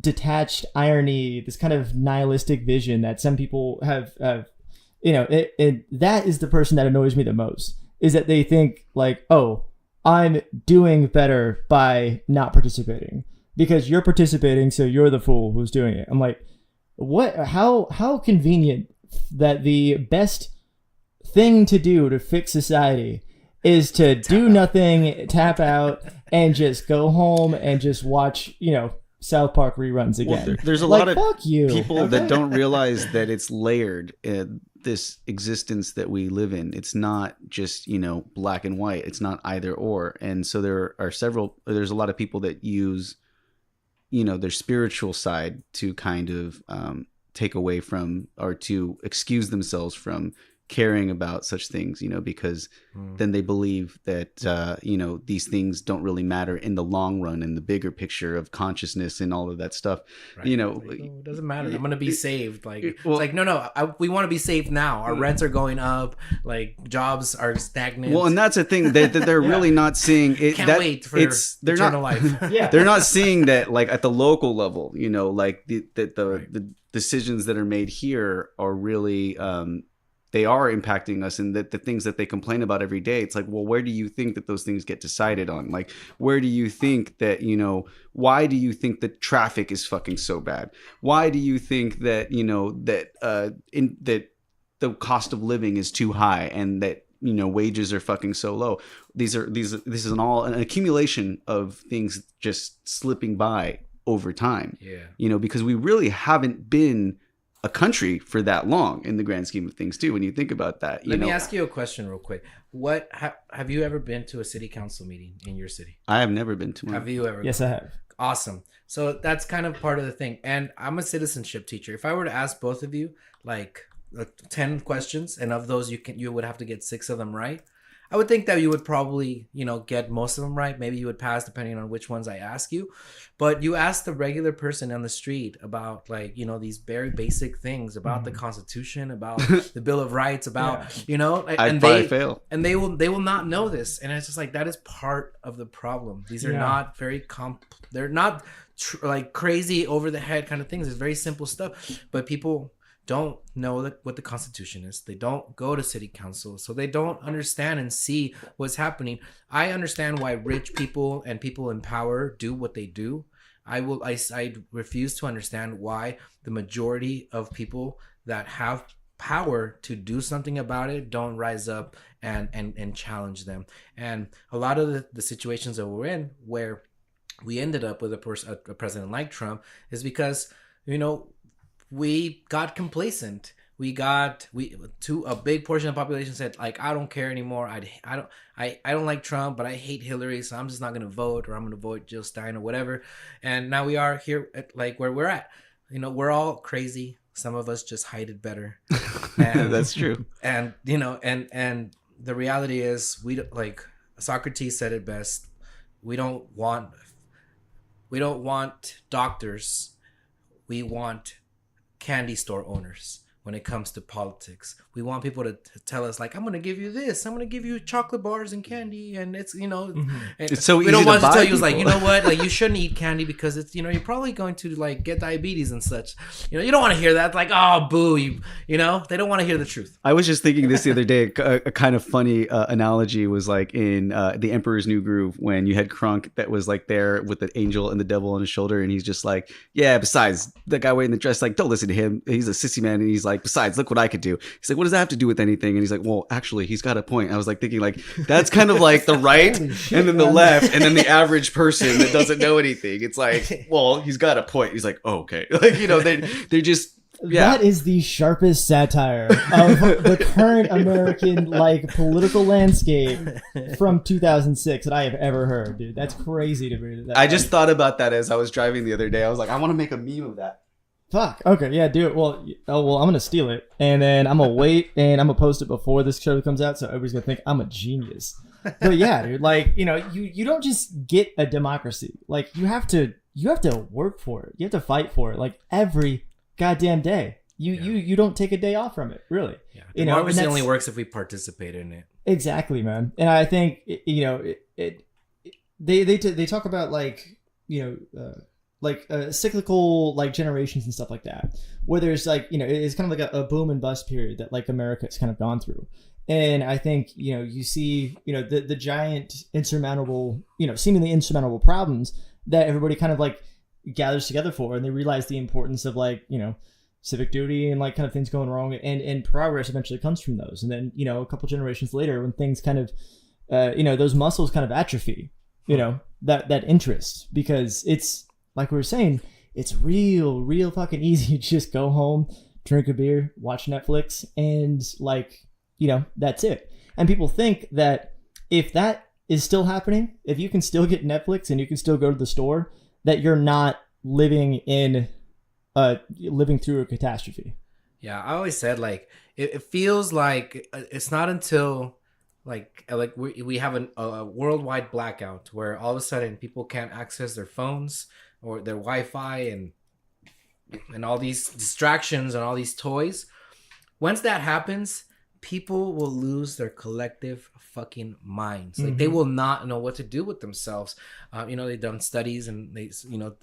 detached irony, this kind of nihilistic vision that some people have, you know, that is the person that annoys me the most, is that they think, like, oh, I'm doing better by not participating because you're participating, so you're the fool who's doing it. I'm like, what? How convenient that the best thing to do to fix society is to do nothing, tap out, and just go home and just watch, you know, South Park reruns again. Well, there's a like, lot of fuck you. people that don't realize that it's layered. This existence that we live in, it's not just, you know, black and white. It's not either or. And so there's a lot of people that use, you know, their spiritual side to kind of take away from, or to excuse themselves from caring about such things, you know, because then they believe that, you know, these things don't really matter in the long run, in the bigger picture of consciousness and all of that stuff. Right. You know, like, it doesn't matter. I'm going to be saved. Like, it's like, no, we want to be saved now. Our rents are going up. Like, jobs are stagnant. Well, and that's the thing that they're really not seeing. Can't wait for eternal life. Yeah. They're not seeing that, like, at the local level, you know, like the decisions that are made here are really, they are impacting us, and that the things that they complain about every day, it's like, well, where do you think that those things get decided on? Like, where do you think that, you know, why do you think that traffic is fucking so bad? Why do you think that, you know, that that the cost of living is too high, and that, you know, wages are fucking so low? This is an accumulation of things just slipping by over time. Yeah. You know, because we really haven't been a country for that long in the grand scheme of things too, when you think about that. Let me ask you a question real quick. What have you ever been to a city council meeting in your city? I have never been to one. Have you ever? Yes, I have. Awesome. So that's kind of part of the thing. And I'm a citizenship teacher. If I were to ask both of you like 10 questions, and of those you would have to get 6 of them right, I would think that you would probably, get most of them right. Maybe you would pass depending on which ones I ask you. But you ask the regular person on the street about like, these very basic things about the Constitution, about the Bill of Rights, about, and fail. and they will not know this. And it's just like, that is part of the problem. These are not very they're not like crazy over the head kind of things. It's very simple stuff, but people don't know what the Constitution is. They don't go to city council, so they don't understand and see what's happening. I understand why rich people and people in power do what they do. I refuse to understand why the majority of people that have power to do something about it don't rise up and challenge them. And a lot of the situations that we're in where we ended up with a president like Trump is because, we got complacent. A big portion of the population said, like, I don't care anymore. I don't like Trump, but I hate Hillary, so I'm just not gonna vote, or I'm gonna vote Jill Stein or whatever. And now we are here at like where we're at. We're all crazy. Some of us just hide it better. And, That's true. And and the reality is, we don't, like Socrates said it best. We don't want doctors. We want candy store owners when it comes to politics. We want people to tell us like, I'm going to give you this. I'm going to give you chocolate bars and candy. And it's, It's so we easy don't want to tell you, people. like, you know what? Like, you shouldn't eat candy because it's, you're probably going to like get diabetes and such. You don't want to hear that. Like, oh, boo. They don't want to hear the truth. I was just thinking this the other day. A kind of funny analogy was like in The Emperor's New Groove, when you had Kronk that was like there with the angel and the devil on his shoulder, and he's just like, yeah, besides, the guy wearing the dress, like, don't listen to him. He's a sissy man, and he's like, besides, look what I could do. He's like, what does that have to do with anything? And he's like, well, actually, he's got a point. I was like thinking, like, that's kind of like the right and then the left and then the average person that doesn't know anything. It's like, well, he's got a point. He's like, oh, okay. Like, they're just, yeah. That is the sharpest satire of the current American like political landscape from 2006 that I have ever heard, dude. That's crazy to me. I just thought about that as I was driving the other day. I was like, I want to make a meme of that. Fuck. Okay, yeah, do it. Well, I'm gonna steal it, and then I'm gonna wait, and I'm gonna post it before this show comes out, so everybody's gonna think I'm a genius. But yeah, dude, like, you don't just get a democracy. Like, you have to work for it. You have to fight for it, like every goddamn day. You don't take a day off from it, really. Yeah, democracy only works if we participate in it. Exactly, man. And I think they talk about like cyclical like generations and stuff like that, where there's like, it's kind of like a boom and bust period that like America's kind of gone through. And I think, you see, the giant insurmountable, seemingly insurmountable problems that everybody kind of like gathers together for, and they realize the importance of like, civic duty and like kind of things going wrong, and progress eventually comes from those. And then, a couple generations later, when things kind of, those muscles kind of atrophy, that interest, because it's, like we were saying, it's real fucking easy to just go home, drink a beer, watch Netflix, and like, that's it. And people think that if that is still happening, if you can still get Netflix and you can still go to the store, that you're not living through a catastrophe. Yeah, I always said like it feels like it's not until like we have a worldwide blackout where all of a sudden people can't access their phones or their Wi-Fi and all these distractions and all these toys. Once that happens, people will lose their collective fucking minds. Like, they will not know what to do with themselves. They've done studies, and they,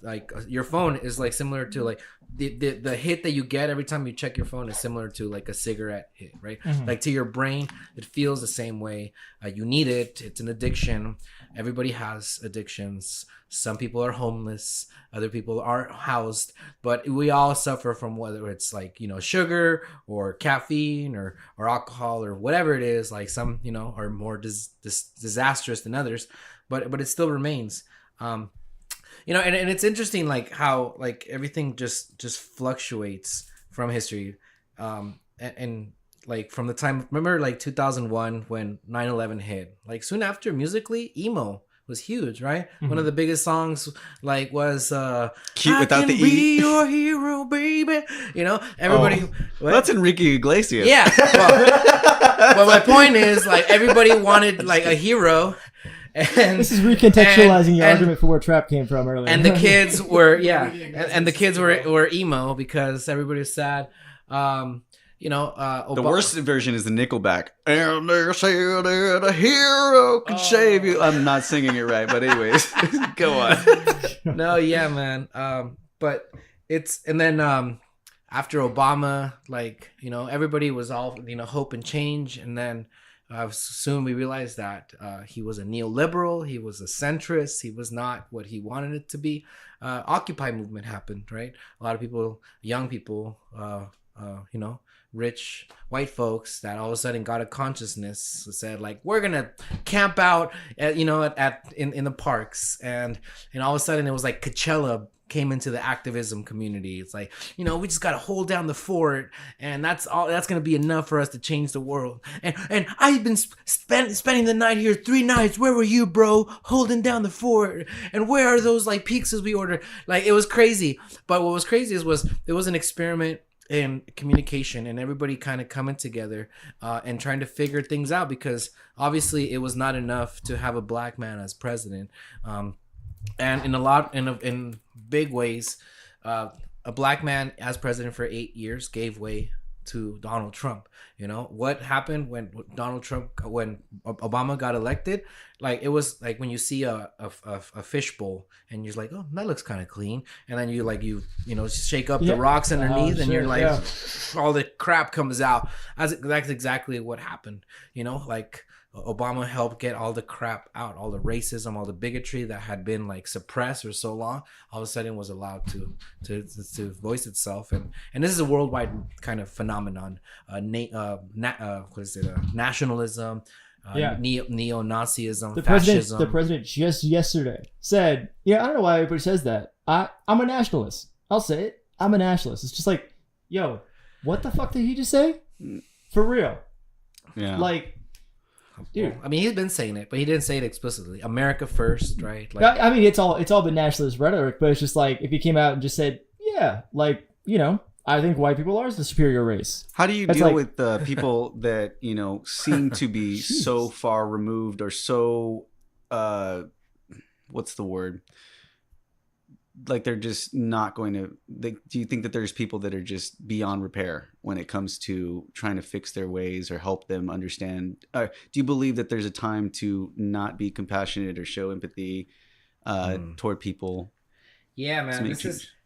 like your phone is like similar to like the hit that you get every time you check your phone is similar to like a cigarette hit, right? Like, to your brain, it feels the same way. You need it. It's an addiction. Everybody has addictions. Some people are homeless. Other people are housed. But we all suffer from whether it's like, sugar or caffeine or alcohol or whatever it is. Like, some, are more disastrous than others. But it still remains. And it's interesting, like, how, like, everything just fluctuates from history. And like, from the time, remember, like, 2001 when 9/11 hit. Like, soon after, musically, emo was huge, right? Mm-hmm. One of the biggest songs like was Cute I without can the be E. your hero, baby. You know, everybody. what? That's Enrique Iglesias. Yeah. Well, my point is, like, everybody wanted like a hero, and This is recontextualizing your and- argument for where trap came from earlier. and the kids were and the kids were emo because everybody was sad. You know, The worst version is the Nickelback. And they said that a hero could save you. I'm not singing it right, but anyways, go on. No, yeah, man. But it's and then after Obama, like, you know, everybody was all, you know, hope and change, and then soon we realized that he was a neoliberal, he was a centrist, he was not what he wanted it to be. Occupy movement happened, right? A lot of people, young people, you know, rich white folks that all of a sudden got a consciousness that said, like, we're gonna camp out at, you know, in the parks, and all of a sudden it was like Coachella came into the activism community. It's like, you know, we just gotta hold down the fort, and that's gonna be enough for us to change the world. And I've been spending the night here 3 nights. Where were you, bro? Holding down the fort. And where are those like pizzas we ordered? Like, it was crazy. But what was crazy was it was an experiment in communication, and everybody kind of coming together and trying to figure things out, because obviously it was not enough to have a black man as president, and in big ways, a black man as president for 8 years gave way to Donald Trump. You know what happened when Obama got elected? Like, it was like when you see a fishbowl and you're like, oh, that looks kind of clean, and then you know, shake up the rocks underneath, and you're like, all the crap comes out. That's exactly what happened. You know, like, Obama helped get all the crap out, all the racism, all the bigotry that had been like suppressed for so long, all of a sudden was allowed to voice itself. And this is a worldwide kind of phenomenon. Nationalism, neo-Nazism, fascism. The president just yesterday said, yeah, I don't know why everybody says that. I'm a nationalist. I'll say it. I'm a nationalist. It's just like, yo, what the fuck did he just say? For real. Yeah. Like, dude, I mean, he's been saying it, but he didn't say it explicitly. America first, right? Like, I mean, it's all been nationalist rhetoric, but it's just like, if he came out and just said, yeah, like, you know, I think white people are the superior race. How do you That's deal like- with the people that, you know, seem to be so far removed or so, what's the word? Like, they're just not going to. Do you think that there's people that are just beyond repair when it comes to trying to fix their ways or help them understand? Do you believe that there's a time to not be compassionate or show empathy toward people? Yeah, man,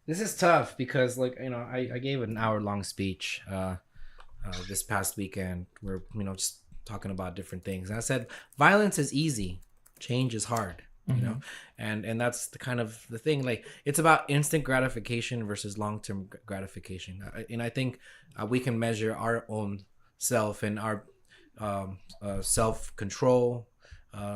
this is tough, because, like, you know, I gave an hour-long speech this past weekend where, you know, just talking about different things, and I said violence is easy, change is hard. You know, and that's the kind of the thing. Like, it's about instant gratification versus long-term gratification, and I think we can measure our own self and our self-control,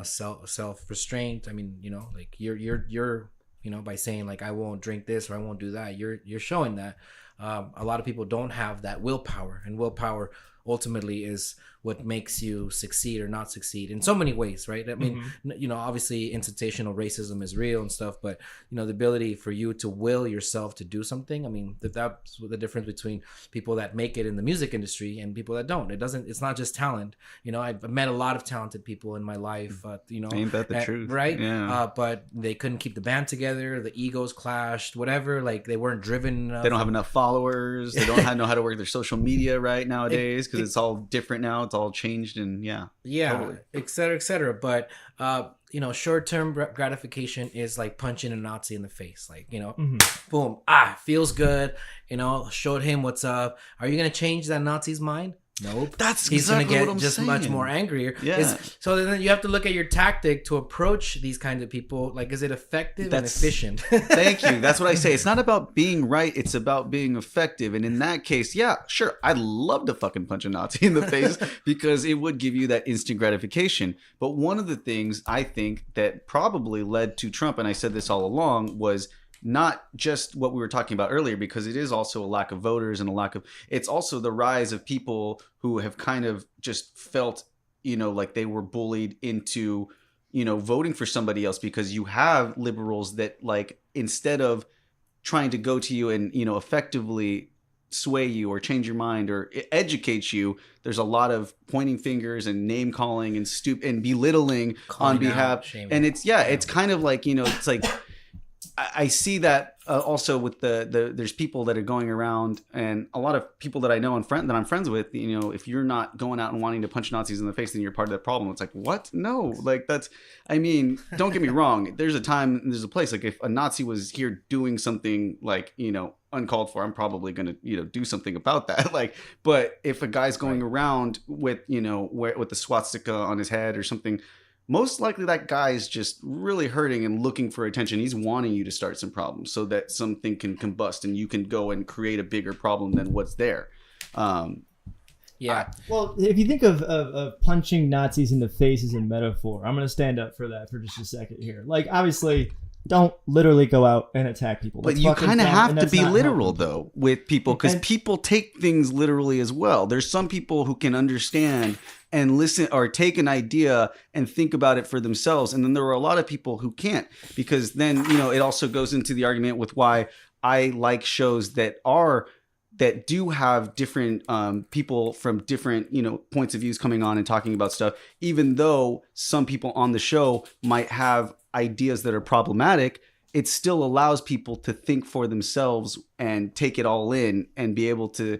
self-restraint. I mean, you know, like you're you know, by saying like, I won't drink this or I won't do that, you're showing that a lot of people don't have that willpower, and willpower ultimately is what makes you succeed or not succeed in so many ways, right? I mean, you know, obviously institutional racism is real and stuff, but, you know, the ability for you to will yourself to do something, I mean, that's the difference between people that make it in the music industry and people that don't. It's not just talent. You know, I've met a lot of talented people in my life, you know. Ain't that the truth? Right? Yeah. But they couldn't keep the band together, the egos clashed, whatever, like they weren't driven enough. They don't have enough followers. They don't know how to work their social media right nowadays, because it's all different now. It's all changed, and totally. et cetera. But you know, short-term gratification is like punching a Nazi in the face, like, you know, boom, feels good, you know, showed him what's up. Are you gonna change that Nazi's mind? Nope. That's He's exactly gonna what get I'm just saying. much more angrier. Yeah. So then you have to look at your tactic to approach these kinds of people. Like, is it effective and efficient? Thank you. That's what I say. It's not about being right. It's about being effective. And in that case, yeah, sure. I'd love to fucking punch a Nazi in the face because it would give you that instant gratification. But one of the things I think that probably led to Trump, and I said this all along, was not just what we were talking about earlier, because it is also a lack of voters and it's also the rise of people who have kind of just felt, you know, like they were bullied into, voting for somebody else, because you have liberals that like, instead of trying to go to you and, effectively sway you or change your mind or educate you, there's a lot of pointing fingers and name calling and belittling Calling on behalf. out, shaming. And it's kind of like, it's like, I see that also with there's people that are going around, and a lot of people that I know that I'm friends with, if you're not going out and wanting to punch Nazis in the face, then you're part of that problem. It's like, what? No, like don't get me wrong. There's a time and there's a place. Like if a Nazi was here doing something like, uncalled for, I'm probably going to, do something about that. Like, but if a guy's going around with, with the swastika on his head or something, most likely that guy's just really hurting and looking for attention. He's wanting you to start some problems so that something can combust and you can go and create a bigger problem than what's there. Yeah. Well, if you think of punching Nazis in the face as a metaphor, I'm going to stand up for that for just a second here. Like, obviously, don't literally go out and attack people. But you kind of have to be literal, though, with people, because people take things literally as well. There's some people who can understand and listen or take an idea and think about it for themselves. And then there are a lot of people who can't, because then, it also goes into the argument with why I like shows that do have different people from different, points of views coming on and talking about stuff, even though some people on the show might have ideas that are problematic. It still allows people to think for themselves and take it all in and be able to,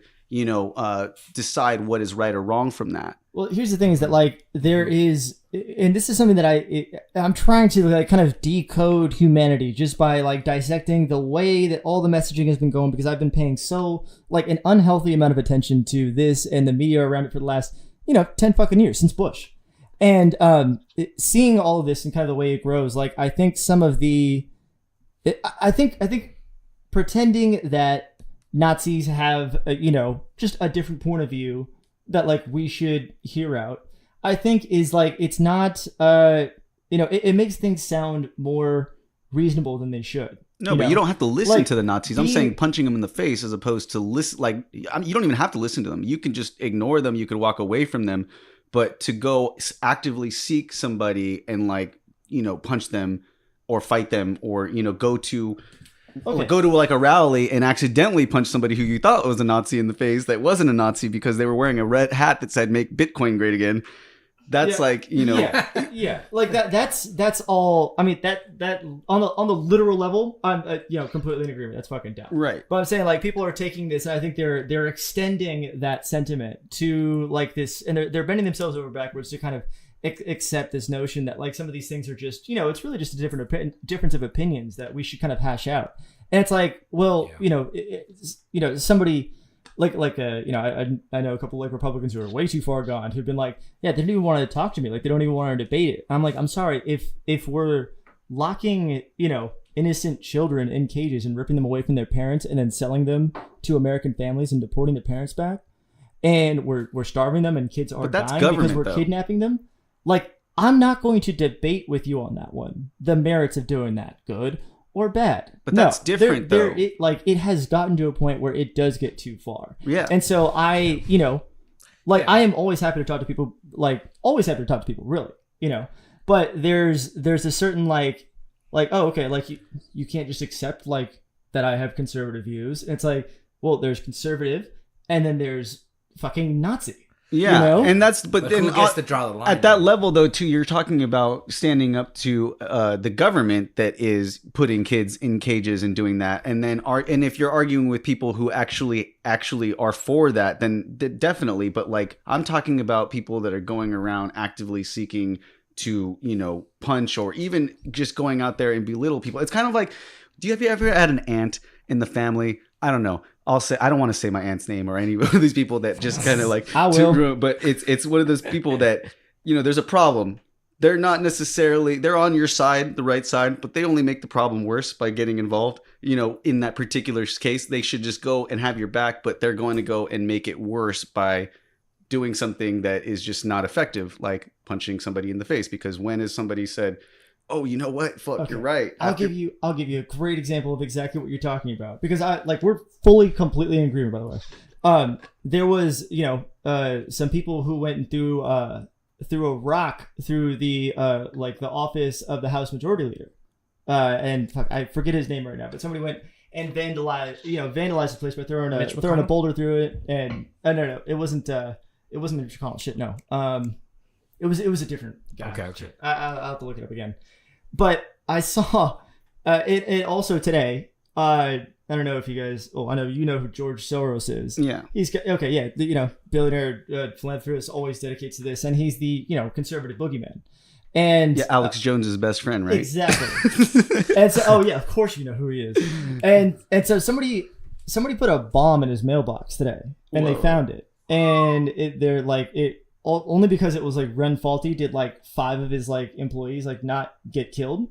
decide what is right or wrong from that. Well, here's the thing is that like there is, and this is something that I'm trying to like kind of decode humanity just by like dissecting the way that all the messaging has been going, because I've been paying so like an unhealthy amount of attention to this and the media around it for the last, 10 fucking years since Bush. And seeing all of this and kind of the way it grows, like I think some of I think pretending that Nazis have, just a different point of view that like we should hear out, I think is like, it's not, it makes things sound more reasonable than they should. No, but you don't have to listen to the Nazis. I'm saying punching them in the face as opposed to listen. Like, you don't even have to listen to them. You can just ignore them. You could walk away from them. But to go actively seek somebody and like, punch them or fight them or, go to like a rally and accidentally punch somebody who you thought was a Nazi in the face that wasn't a Nazi because they were wearing a red hat that said "Make Bitcoin Great Again." That's like, yeah, like that's all. I mean, that on the literal level, I'm completely in agreement. That's fucking dumb. Right. But I'm saying like people are taking this, and I think they're extending that sentiment to like this, and they're bending themselves over backwards to kind of accept this notion that like some of these things are just, it's really just a difference of opinions that we should kind of hash out. And it's like, well, somebody like I know a couple like Republicans who are way too far gone who've been like, yeah, they don't even want to talk to me, like they don't even want to debate it. I'm like, I'm sorry, if we're locking innocent children in cages and ripping them away from their parents and then selling them to American families and deporting their parents back, and we're starving them and kids are dying because we're kidnapping them. Like, I'm not going to debate with you on that one, the merits of doing that, good or bad. But that's different, though. It has gotten to a point where it does get too far. Yeah. And so I am always happy to talk to people, really, But there's a certain like, oh, okay, like you can't just accept like that I have conservative views. And it's like, well, there's conservative, and then there's fucking Nazi. Yeah, and but then who gets to draw the line at that level, though? Too, you're talking about standing up to the government that is putting kids in cages and doing that, and then if you're arguing with people who actually are for that, then definitely. But like, I'm talking about people that are going around actively seeking to punch or even just going out there and belittle people. It's kind of like, have you ever had an aunt in the family? I don't know. I don't want to say my aunt's name or any of these people that just kind of like, I will. But it's one of those people that, there's a problem. They're not necessarily, they're on your side, the right side, but they only make the problem worse by getting involved. In that particular case, they should just go and have your back, but they're going to go and make it worse by doing something that is just not effective, like punching somebody in the face. Because when has somebody said, oh, you know what? Fuck, okay. You're right. I'll give you a great example of exactly what you're talking about, because we're fully, completely in agreement, by the way. There was, some people who went and threw threw a rock through the like the office of the House Majority Leader, and fuck, I forget his name right now, but somebody went and vandalized the place by throwing a boulder through it. And no, it wasn't Mitch McConnell. Shit, no. It was a different guy. Okay. I'll have to look it up again. But I saw it also today. I don't know if you guys. Oh, I know you know who George Soros is. Yeah. He's okay. Yeah, billionaire philanthropist, always dedicates to this, and he's the conservative boogeyman. And Yeah, Alex Jones's best friend, right? Exactly. And so, of course you know who he is. And so somebody put a bomb in his mailbox today, and they found it. And they're like it only because it was like Ren faulty did like 5 of his like employees like not get killed.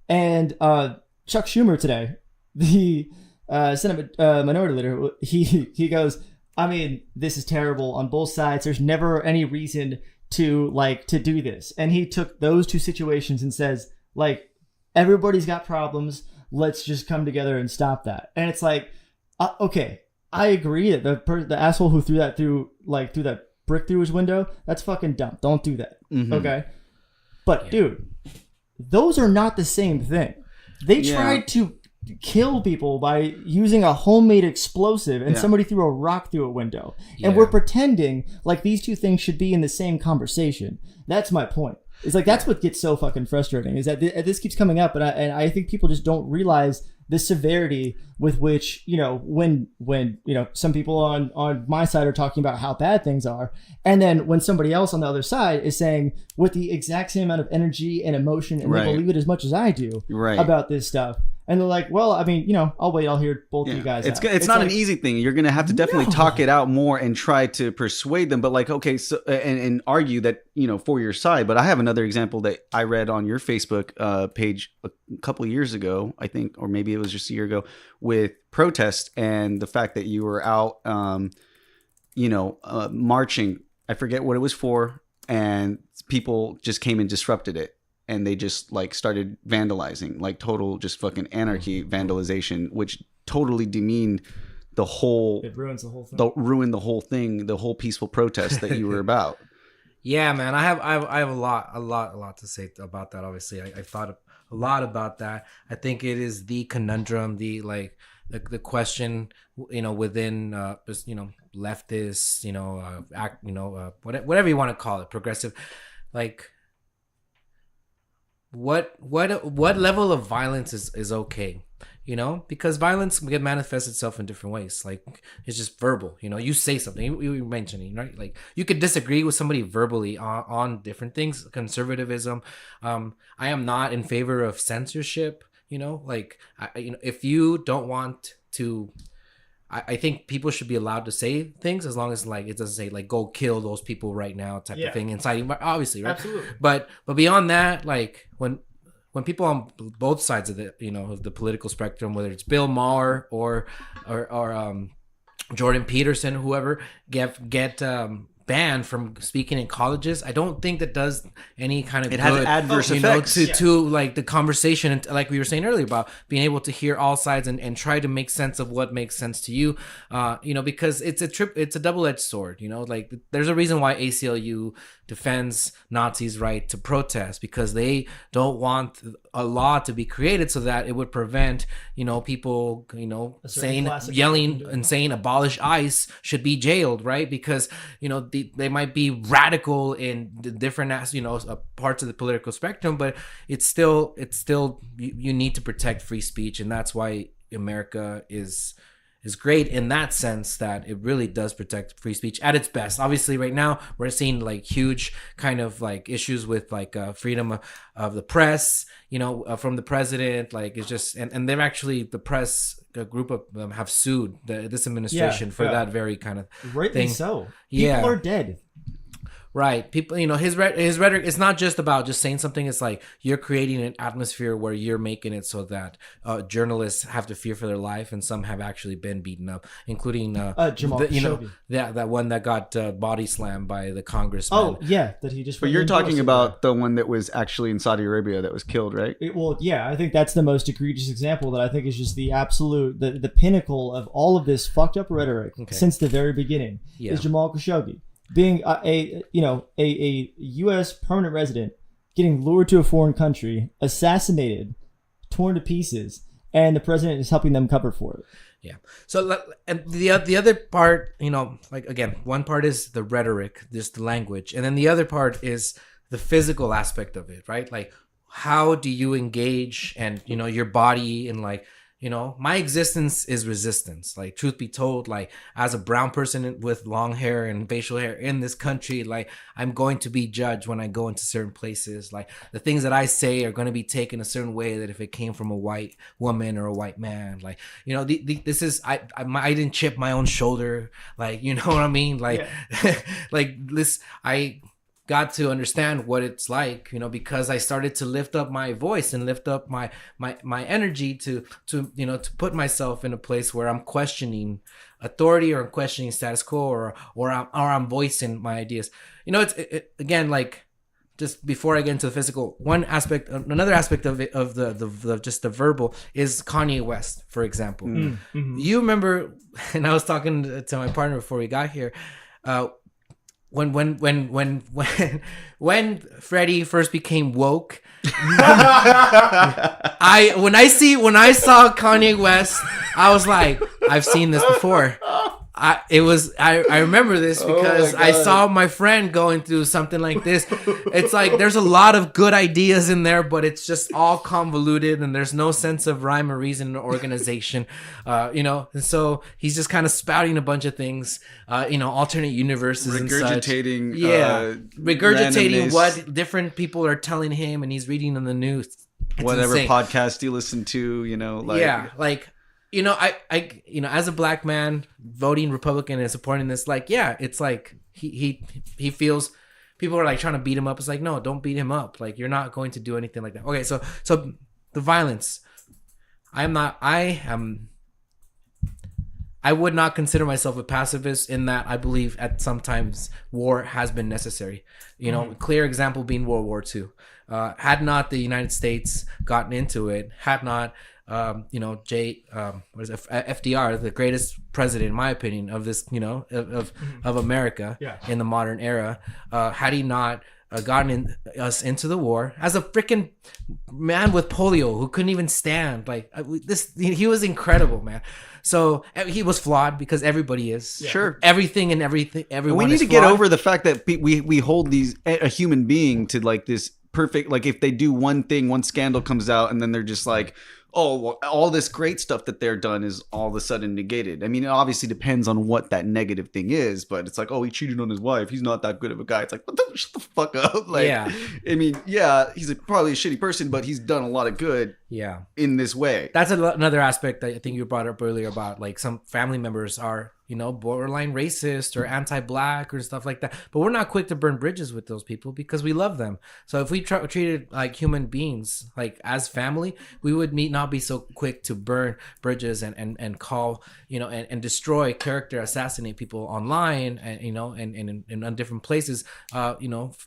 And Chuck Schumer today, the Senate Minority Leader, he goes, I mean, this is terrible on both sides. There's never any reason to do this. And he took those 2 situations and says, like, everybody's got problems. Let's just come together and stop that. And it's like, okay, I agree that the asshole who threw that brick through his window, that's fucking dumb. Don't do that. Mm-hmm. Okay. But dude, those are not the same thing. They tried to kill people by using a homemade explosive, and somebody threw a rock through a window. And we're pretending like these 2 things should be in the same conversation. That's my point. It's like that's what gets so fucking frustrating, is that this keeps coming up, and I think people just don't realize the severity with which, when some people on my side are talking about how bad things are, and then when somebody else on the other side is saying with the exact same amount of energy and emotion, and they believe it as much as I do about this stuff. And they're like, well, I mean, I'll wait. I'll hear both of you guys out. It's not like, an easy thing. You're going to have to definitely talk it out more and try to persuade them. But like, okay, so and argue that, for your side. But I have another example that I read on your Facebook page a couple of years ago, I think, or maybe it was just a year ago, with protest and the fact that you were out, marching. I forget what it was for. And people just came and disrupted it. And they just like started vandalizing, like total just fucking anarchy vandalization, which totally demeaned the whole. It ruins the whole thing. Ruined the whole thing, the whole peaceful protest that you were about. Yeah, man, I have a lot to say about that. Obviously, I thought a lot about that. I think it is the conundrum, the question, within leftists, whatever you want to call it, progressive, like. What level of violence is okay, because violence can manifest itself in different ways. Like, it's just verbal, you say something, you mentioned it, right? Like, you could disagree with somebody verbally on different things. Conservatism, I am not in favor of censorship, like, if you don't want to, I think people should be allowed to say things as long as like it doesn't say like go kill those people right now type of thing, inciting, obviously, right? Absolutely. But beyond that, like when people on both sides of the of the political spectrum, whether it's Bill Maher or Jordan Peterson, whoever get banned from speaking in colleges, I don't think that does any kind of it good, has adverse effects to like the conversation, and like we were saying earlier about being able to hear all sides and try to make sense of what makes sense to you, because it's a double-edged sword. Like there's a reason why ACLU defends Nazis' right to protest, because they don't want a law to be created so that it would prevent people yelling and saying abolish ICE should be jailed, right? Because they might be radical in the different parts of the political spectrum, but it's still you need to protect free speech, and that's why America is great in that sense, that it really does protect free speech at its best. Obviously, right now we're seeing like huge kind of like issues with like freedom of the press, from the president. Like it's just and they're actually the press. A group of them have sued this administration for that very kind of rightly thing. So people are dead. Right. People, his rhetoric, it's not just about just saying something. It's like you're creating an atmosphere where you're making it so that journalists have to fear for their life, and some have actually been beaten up, including Jamal Khashoggi. that one that got body slammed by the congressman. Oh yeah, that he just. But you're talking about the one that was actually in Saudi Arabia that was killed, right? I think that's the most egregious example that I think is just the absolute the pinnacle of all of this fucked up rhetoric since the very beginning is Jamal Khashoggi. being a U.S. permanent resident, getting lured to a foreign country, assassinated, torn to pieces, and the president is helping them cover for it. Yeah. So, and the other part, like, again, one part is the rhetoric, just the language, and then the other part is the physical aspect of it, right? Like, how do you engage and your body, and like, my existence is resistance. Like, truth be told, like, as a brown person with long hair and facial hair in this country, like, I'm going to be judged when I go into certain places. Like, the things that I say are going to be taken a certain way that if it came from a white woman or a white man, like, this is, I didn't chip my own shoulder. Like, you know what I mean? Like, like this, I got to understand what it's like, because I started to lift up my voice and lift up my energy to put myself in a place where I'm questioning authority, or I'm questioning status quo, or I'm voicing my ideas. Again, like, just before I get into the physical, another aspect of it, of the just the verbal, is Kanye West, for example. Mm-hmm. You remember, and I was talking to my partner before we got here, when Freddie first became woke, when I saw Kanye West, I was like, I've seen this before. I remember this because I saw my friend going through something like this. It's like there's a lot of good ideas in there, but it's just all convoluted, and there's no sense of rhyme or reason or organization, and so he's just kind of spouting a bunch of things, alternate universes, regurgitating, regurgitating what different people are telling him, and he's reading on the news. It's whatever insane. Podcast you listen to, I as a black man voting Republican and supporting this, like, it's like he feels people are like trying to beat him up. It's like, no, don't beat him up. Like, you're not going to do anything like that. Okay, so the violence. I would not consider myself a pacifist in that I believe at sometimes war has been necessary. Clear example being World War II. Had not the United States gotten into it, had not FDR, the greatest president in my opinion of this, of America in the modern era, had he not gotten us into the war as a freaking man with polio who couldn't even stand, like, he was incredible, man. So he was flawed because everybody is. Yeah. Sure. Everything, everyone. We need is to flawed. get over the fact that we hold a human being to like this perfect, like, if they do one thing, one scandal comes out, and then they're just like, oh, well, all this great stuff that they're done is all of a sudden negated. I mean, it obviously depends on what that negative thing is, but it's like, oh, he cheated on his wife, he's not that good of a guy. It's like, shut the fuck up. Like, I mean, he's probably a shitty person, but he's done a lot of good in this way. That's another aspect that I think you brought up earlier about, like, some family members are, borderline racist or anti-black or stuff like that. But we're not quick to burn bridges with those people because we love them. So if we treated like human beings, like as family, we would not be so quick to burn bridges and call, and destroy character, assassinate people online, and, and on different places,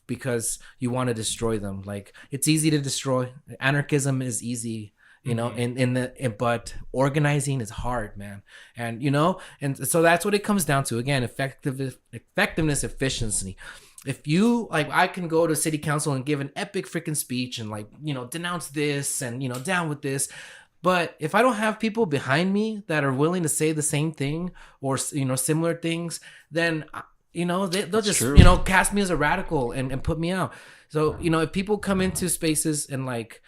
because you want to destroy them. Like, it's easy to destroy. Anarchism is easy. But organizing is hard, man. And and so that's what it comes down to. Again, effectiveness, efficiency. If you, like, I can go to city council and give an epic freaking speech and, like, denounce this and, down with this. But if I don't have people behind me that are willing to say the same thing or, similar things, then, they'll just, cast me as a radical and put me out. So, if people come into spaces and, like,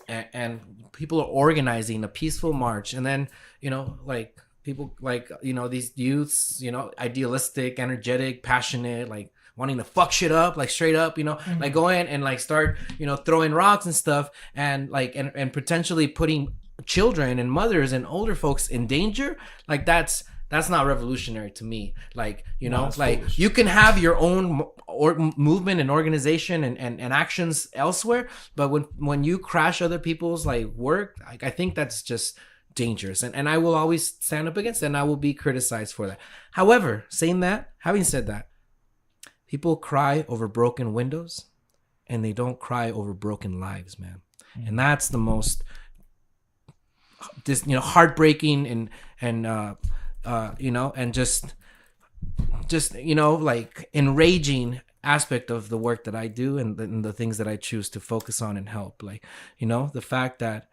and people are organizing a peaceful march, and then like people, like, these youths, idealistic, energetic, passionate, like wanting to fuck shit up, like straight up, like go in and like start throwing rocks and stuff, and like and potentially putting children and mothers and older folks in danger. Like, that's not revolutionary to me. Like, like foolish. You can have your own movement and organization and actions elsewhere, but when you crash other people's like work, I think that's just dangerous. And I will always stand up against it, and I will be criticized for that. However, having said that, people cry over broken windows, and they don't cry over broken lives, man. Mm-hmm. And that's the most heartbreaking and and just just, like enraging aspect of the work that I do and the things that I choose to focus on and help. Like, the fact that,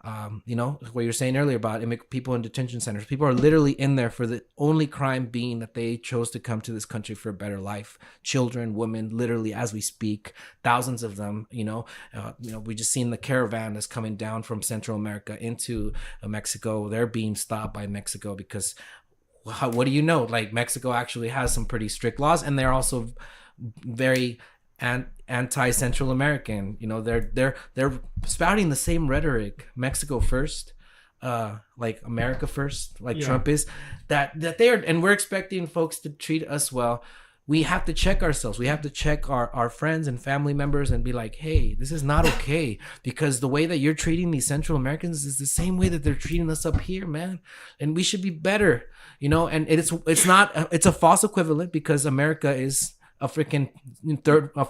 what you're saying earlier about people in detention centers, people are literally in there for the only crime being that they chose to come to this country for a better life. Children, women, literally as we speak, thousands of them, we just seen the caravan that's coming down from Central America into Mexico. They're being stopped by Mexico because what do you know? Like, Mexico actually has some pretty strict laws, and they're also very anti-Central American. They're spouting the same rhetoric, Mexico first, like America first, like Trump is, that they are, and we're expecting folks to treat us well. We have to check ourselves. We have to check our friends and family members and be like, hey, this is not okay, because the way that you're treating these Central Americans is the same way that they're treating us up here, man, and we should be better. And it's a false equivalent, because America is a freaking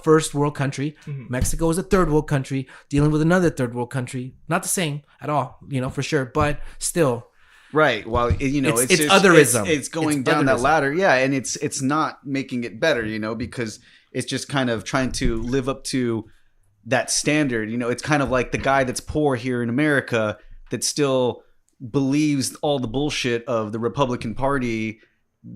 first world country. Mexico is a third world country dealing with another third world country. Not the same at all, for sure, but still. Right. Well, it's just, otherism. It's going down that ladder. Yeah. And it's not making it better, because it's just kind of trying to live up to that standard. It's kind of like the guy that's poor here in America that still believes all the bullshit of the Republican Party,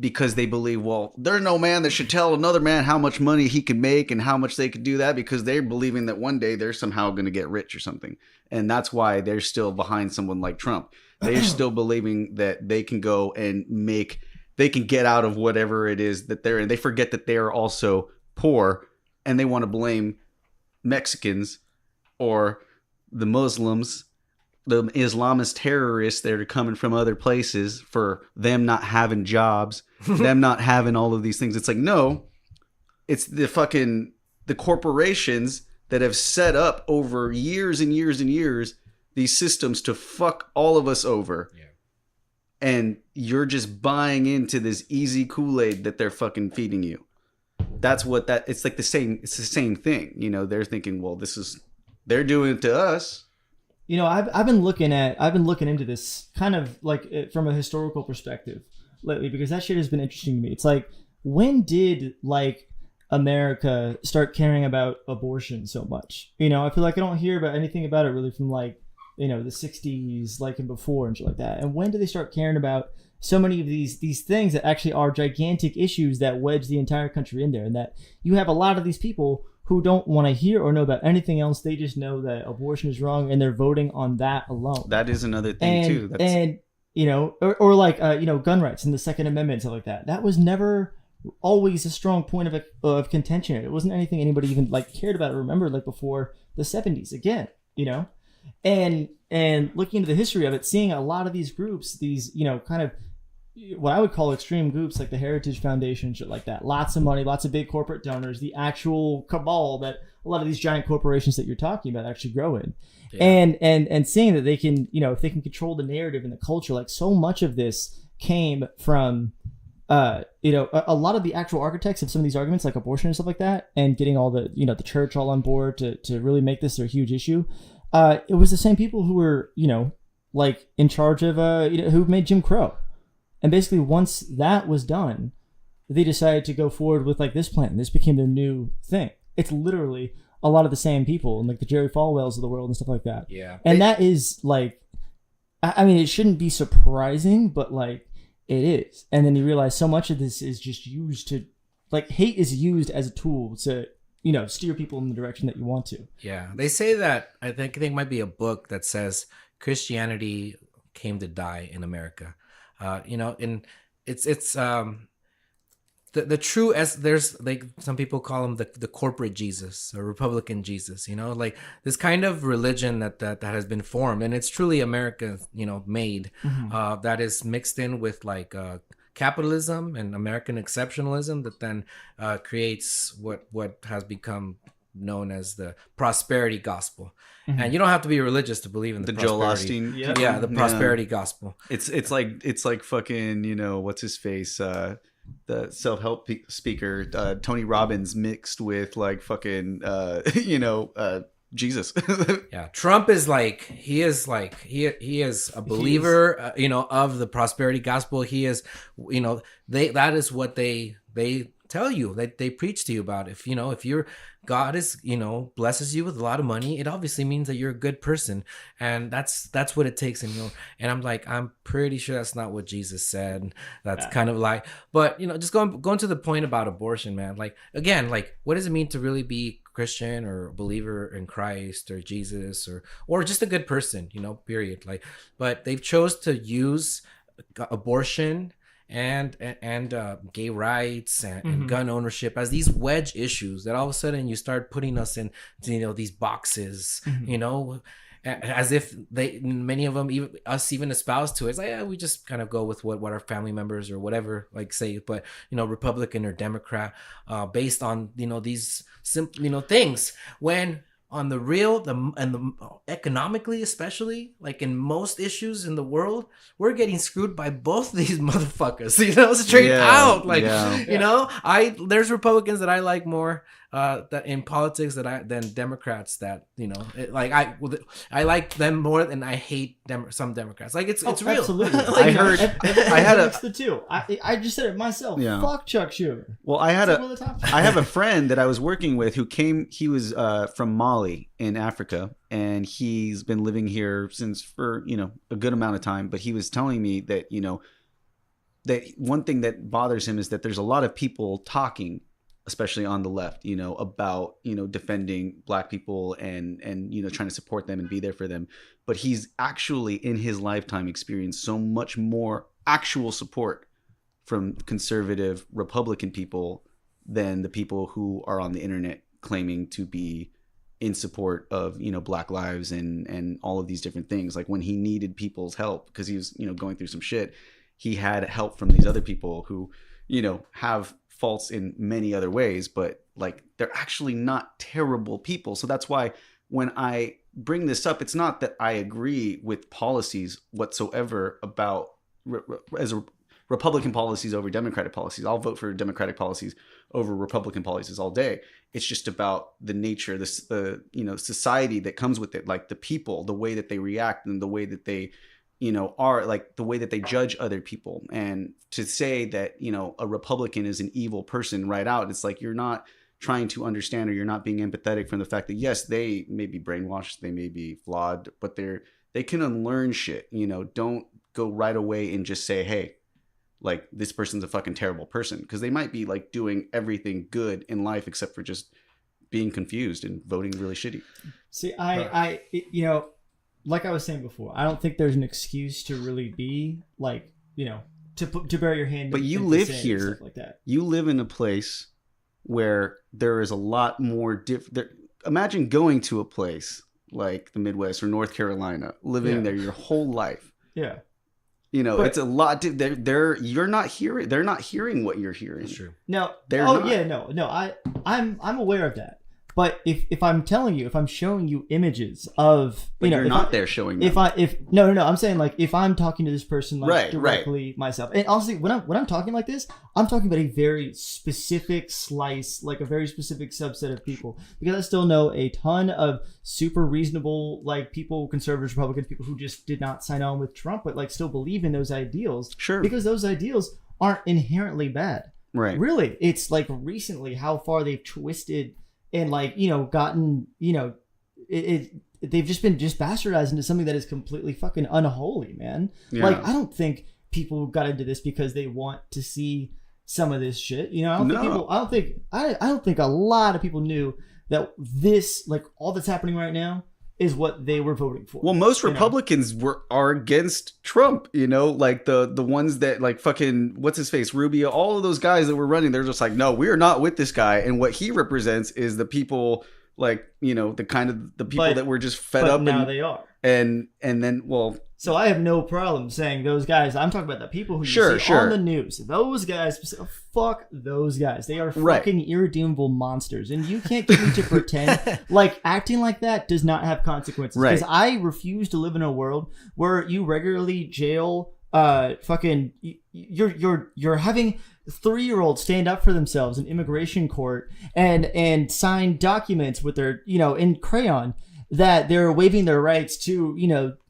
because they believe, well, there's no man that should tell another man how much money he can make and how much they could do that, because they're believing that one day they're somehow going to get rich or something. And that's why they're still behind someone like Trump. They're still believing that they can go and they can get out of whatever it is that they're in. They forget that they're also poor, and they want to blame Mexicans or the Muslims, the Islamist terrorists that are coming from other places, for them not having jobs, them not having all of these things. It's like, no, it's the corporations that have set up over years and years and years these systems to fuck all of us over. Yeah. And you're just buying into this easy Kool-Aid that they're fucking feeding you. That's what it's like it's the same thing. They're thinking, well, they're doing it to us. I've been looking into this kind of like from a historical perspective lately, because that shit has been interesting to me. It's like, when did America start caring about abortion so much? I feel like I don't hear about anything about it really from the 60s, and before and shit like that. And when do they start caring about so many of these things that actually are gigantic issues that wedge the entire country in there, and that you have a lot of these people who don't want to hear or know about anything else. They just know that abortion is wrong, and they're voting on that alone. That is another thing too. And gun rights and the Second Amendment, stuff like that. That was never always a strong point of contention. It wasn't anything anybody even cared about or remembered before the 70s. Again, and looking into the history of it, seeing a lot of these groups, these kind of what I would call extreme groups, like the Heritage Foundation, shit like that. Lots of money, lots of big corporate donors, the actual cabal that a lot of these giant corporations that you're talking about actually grow in. Yeah. And seeing that they can, if they can control the narrative and the culture, so much of this came from, a lot of the actual architects of some of these arguments, like abortion and stuff like that, and getting all the, the church all on board to really make this a huge issue. It was the same people who were, in charge of, who made Jim Crow. And basically, once that was done, they decided to go forward with this plan. This became their new thing. It's literally a lot of the same people, and the Jerry Falwells of the world and stuff like that. Yeah. And that is it shouldn't be surprising, but it is. And then you realize so much of this is just used to, hate is used as a tool to, steer people in the direction that you want to. Yeah. They say that, I think might be a book that says Christianity came to die in America. And it's the true, as there's some people call him the corporate Jesus or Republican Jesus, this kind of religion that has been formed, and it's truly America, made, that is mixed in with capitalism and American exceptionalism that then creates what has become known as the prosperity gospel. Mm-hmm. And you don't have to be religious to believe in the Joel Osteen. Yeah, the prosperity gospel. It's like fucking, what's his face? The self-help speaker, Tony Robbins, mixed with fucking, the Jesus. Yeah, Trump is he is a believer, of the prosperity gospel. He is, that is what they tell you, that they preach to you about. If your God is, blesses you with a lot of money, it obviously means that you're a good person, and that's what it takes. And I'm pretty sure that's not what Jesus said. That's kind of like, but just going to the point about abortion, man. Like, again, like, what does it mean to really be Christian or a believer in Christ or Jesus or just a good person, period. Like, but they've chose to use abortion and gay rights and gun ownership as these wedge issues that all of a sudden you start putting us in, these boxes, as if many of them, even espouse to it. It's like, yeah, we just kind of go with what our family members or whatever say, but Republican or Democrat, based on these simple things, when on the real, the economically, especially, like in most issues in the world, we're getting screwed by both these motherfuckers, straight out. Like, there's Republicans that I like more that in politics than Democrats that, I like them more than I hate some Democrats. Like, it's real. Absolutely. I heard, I had the two. I just said it myself. Yeah. Fuck Chuck Schumer. Well, I have a friend that I was working with he was from Mali in Africa, and he's been living here for a good amount of time. But he was telling me that that one thing that bothers him is that there's a lot of people talking, especially on the left, about defending Black people and trying to support them and be there for them. But he's actually in his lifetime experienced so much more actual support from conservative Republican people than the people who are on the internet claiming to be in support of Black lives and all of these different things. Like, when he needed people's help because he was going through some shit, he had help from these other people who have faults in many other ways, but like, they're actually not terrible people. So that's why when I bring this up, it's not that I agree with policies whatsoever about Republican policies over Democratic policies. I'll vote for Democratic policies over Republican policies all day. It's just about the nature, the society that comes with it, like the people, the way that they react and the way that they are, like the way that they judge other people. And to say that a Republican is an evil person right out, it's like you're not trying to understand, or you're not being empathetic from the fact that yes, they may be brainwashed, they may be flawed, but they can unlearn shit. Don't go right away and just say, hey, like, this person's a fucking terrible person, because they might be like doing everything good in life except for just being confused and voting really shitty. See, I like I was saying before, I don't think there's an excuse to really be like, to bury your hand. But you live here, like that. You live in a place where there is a lot more imagine going to a place like the Midwest or North Carolina, living there your whole life. Yeah. But it's a lot. You're not hearing. They're not hearing what you're hearing. That's true. No. Not. No. I'm aware of that. But if I'm telling you, if I'm showing you images of, you're not there showing them. No, I'm saying, like, if I'm talking to this person directly right. myself, and honestly, when I'm talking like this, I'm talking about a very specific slice, like a very specific subset of people, because I still know a ton of super reasonable, like, people, conservatives, Republicans, people who just did not sign on with Trump, but like still believe in those ideals. Sure. Because those ideals aren't inherently bad. Right. Really, it's like recently how far they've twisted. And like, gotten, they've just been bastardized into something that is completely fucking unholy, man. Yeah. Like, I don't think people got into this because they want to see some of this shit. I don't think a lot of people knew that this, like, all that's happening right now is what they were voting for. Well, most Republicans are against Trump, like the ones that, like, fucking, what's his face, Rubio, all of those guys that were running, they're just like, no, we are not with this guy. And what he represents is the people, like, the kind of the people that were just fed up. Now they are. And then, well. So I have no problem saying those guys. I'm talking about the people who you see on the news. Those guys, fuck those guys. They are fucking irredeemable monsters. And you can't get me to pretend like acting like that does not have consequences. Right. Because I refuse to live in a world where you regularly jail you're having 3-year-olds stand up for themselves in immigration court and sign documents with their, in crayon that they're waiving their rights to,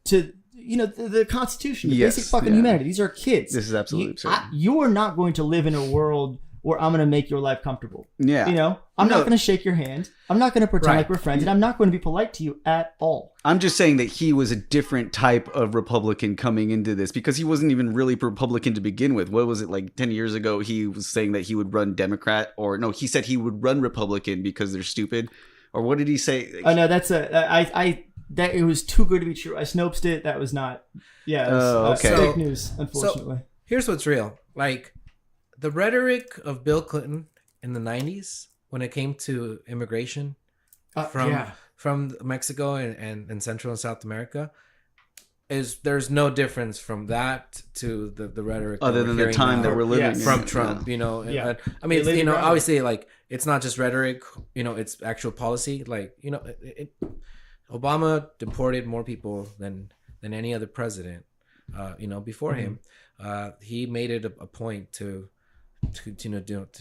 the Constitution, the Yes, basic fucking yeah. humanity. These are kids. This is absolutely absurd. You are not going to live in a world where I'm going to make your life comfortable. Yeah. I'm No. not going to shake your hand. I'm not going to pretend Right. like we're friends, and I'm not going to be polite to you at all. I'm just saying that he was a different type of Republican coming into this because he wasn't even really Republican to begin with. What was it, like 10 years ago? He was saying that he would run Democrat, or no, he said he would run Republican because they're stupid. Or what did he say? Oh no, that's that it was too good to be true. I snoped it. That was not. Yeah, it was, Oh, okay. fake news, unfortunately. Here's what's real. Like, the rhetoric of Bill Clinton in the 90s when it came to immigration from Mexico and Central and South America there's no difference from that to the rhetoric that Other we're than the hearing time now that we're living Yes. in. from Trump, Yeah. I mean, They live around it. obviously, like, it's not just rhetoric, it's actual policy. Like, Obama deported more people than any other president, before him. He made it a point to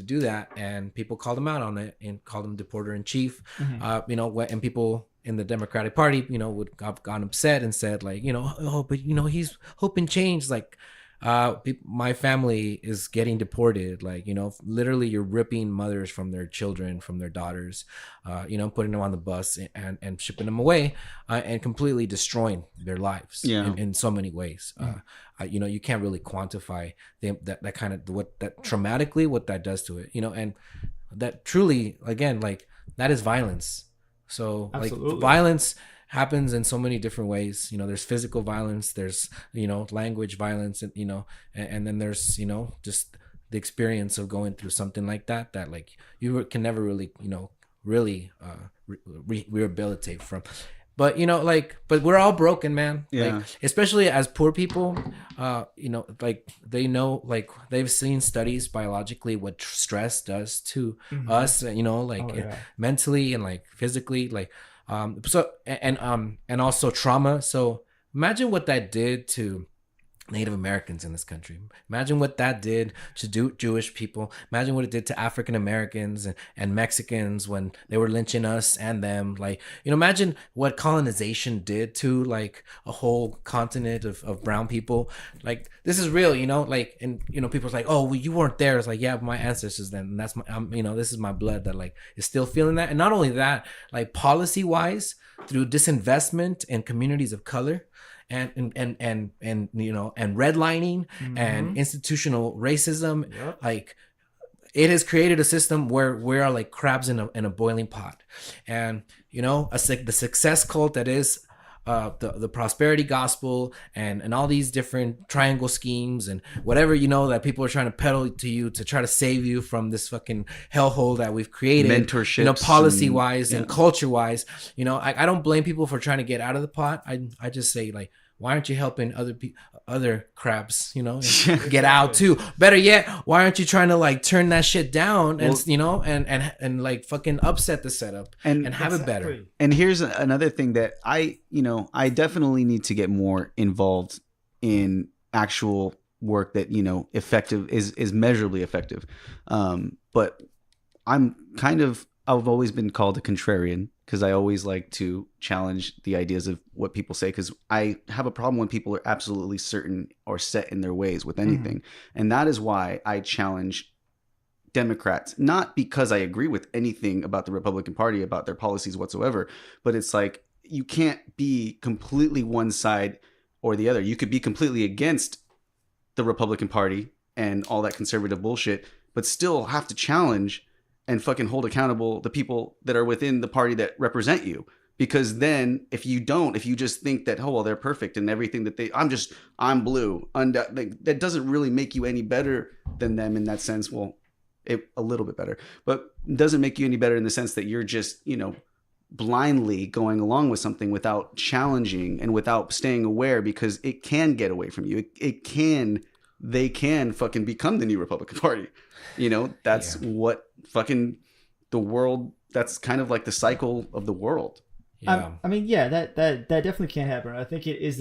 do that, and people called him out on it and called him deporter in chief. And people in the Democratic Party, would have gotten upset and said, like, but he's hoping change. Like, my family is getting deported. Like, literally, you're ripping mothers from their children, from their daughters, putting them on the bus and shipping them away, and completely destroying their lives in so many ways. You can't really quantify that kind of what that does to it. And that truly, again, like, that is violence. So, Absolutely. like, violence happens in so many different ways. There's physical violence, there's language violence, and and then there's just the experience of going through something like that like you can never really rehabilitate from. But but we're all broken, man. Yeah. Like, especially as poor people, like, they know, like, they've seen studies biologically what stress does to us, mentally and, like, physically, like, so and also trauma. So imagine what that did to Native Americans in this country. Imagine what that did to Jewish people. Imagine what it did to African Americans and Mexicans when they were lynching us and them. Like, imagine what colonization did to, like, a whole continent of brown people. Like, this is real, like, and people's like, oh, well, you weren't there. It's like, yeah, but my ancestors then, and that's my, this is my blood that, like, is still feeling that. And not only that, like, policy wise, through disinvestment in communities of color, and redlining and institutional racism, like, it has created a system where we are like crabs in a boiling pot. And the success cult that is the prosperity gospel and all these different triangle schemes and whatever that people are trying to peddle to you to try to save you from this fucking hellhole that we've created, Mentorships, policy wise and culture wise. I don't blame people for trying to get out of the pot. I just say, like, why aren't you helping other crabs, get out too? Better yet, why aren't you trying to, like, turn that shit down and like fucking upset the setup and have it better? And here's another thing that I definitely need to get more involved in actual work that, effective is measurably effective. But I've always been called a contrarian because I always like to challenge the ideas of what people say, because I have a problem when people are absolutely certain or set in their ways with anything. And that is why I challenge Democrats, not because I agree with anything about the Republican Party, about their policies whatsoever, but it's like, you can't be completely one side or the other. You could be completely against the Republican Party and all that conservative bullshit, but still have to challenge and fucking hold accountable the people that are within the party that represent you. Because then if you just think that, oh, well, they're perfect and everything that I'm blue, that doesn't really make you any better than them in that sense. Well, a little bit better, but doesn't make you any better in the sense that you're just, blindly going along with something without challenging and without staying aware, because it can get away from you. They can fucking become the new Republican Party. That's what fucking the world, that's kind of like the cycle of the world. I mean, yeah, that definitely can't happen. I think it is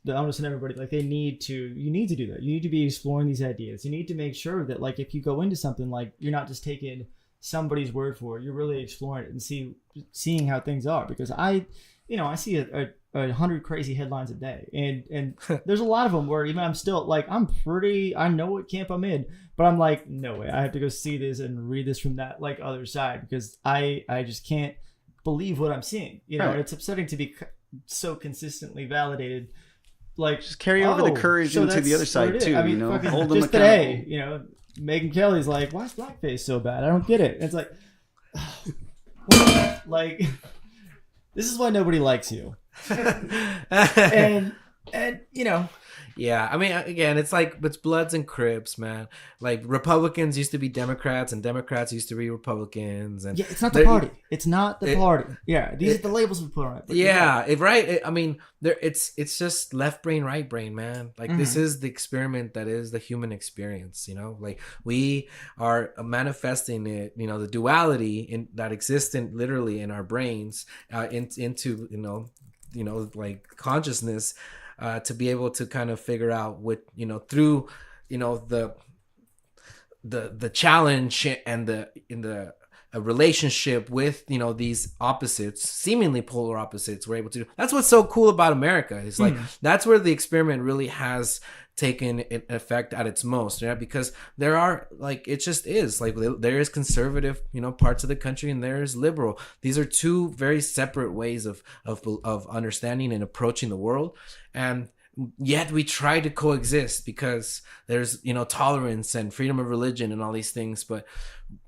the onus on everybody. Like you need to do that. You need to be exploring these ideas. You need to make sure that like if you go into something, like you're not just taking somebody's word for it. You're really exploring it and seeing how things are. Because I see a 100 crazy headlines a day, and there's a lot of them where even I'm still like I know what camp I'm in, but I'm like, no way, I have to go see this and read this from that like other side, because I just can't believe what I'm seeing, right. And it's upsetting to be so consistently validated. Like just carry over the courage into the other side too. I mean, hold them just accountable. Today, Megyn Kelly's like, why is blackface so bad? I don't get it. It's like, like, this is why nobody likes you. and Yeah, I mean, again, it's Bloods and Crips, man. Like Republicans used to be Democrats, and Democrats used to be Republicans, and yeah, it's not the party. It's not the party. Yeah, these are the labels we put on it. Yeah, I mean, it's just left brain, right brain, man. Like this is the experiment that is the human experience. Like we are manifesting it. The duality that exists literally in our brains into like consciousness. To be able to kind of figure out what through the challenge and the a relationship with these opposites, seemingly polar opposites, we're able to do. That's what's so cool about America. It's like that's where the experiment really has taken effect at its most, because there are it just is like there is conservative parts of the country, and there is liberal. These are two very separate ways of understanding and approaching the world, and yet we try to coexist because there's tolerance and freedom of religion and all these things. But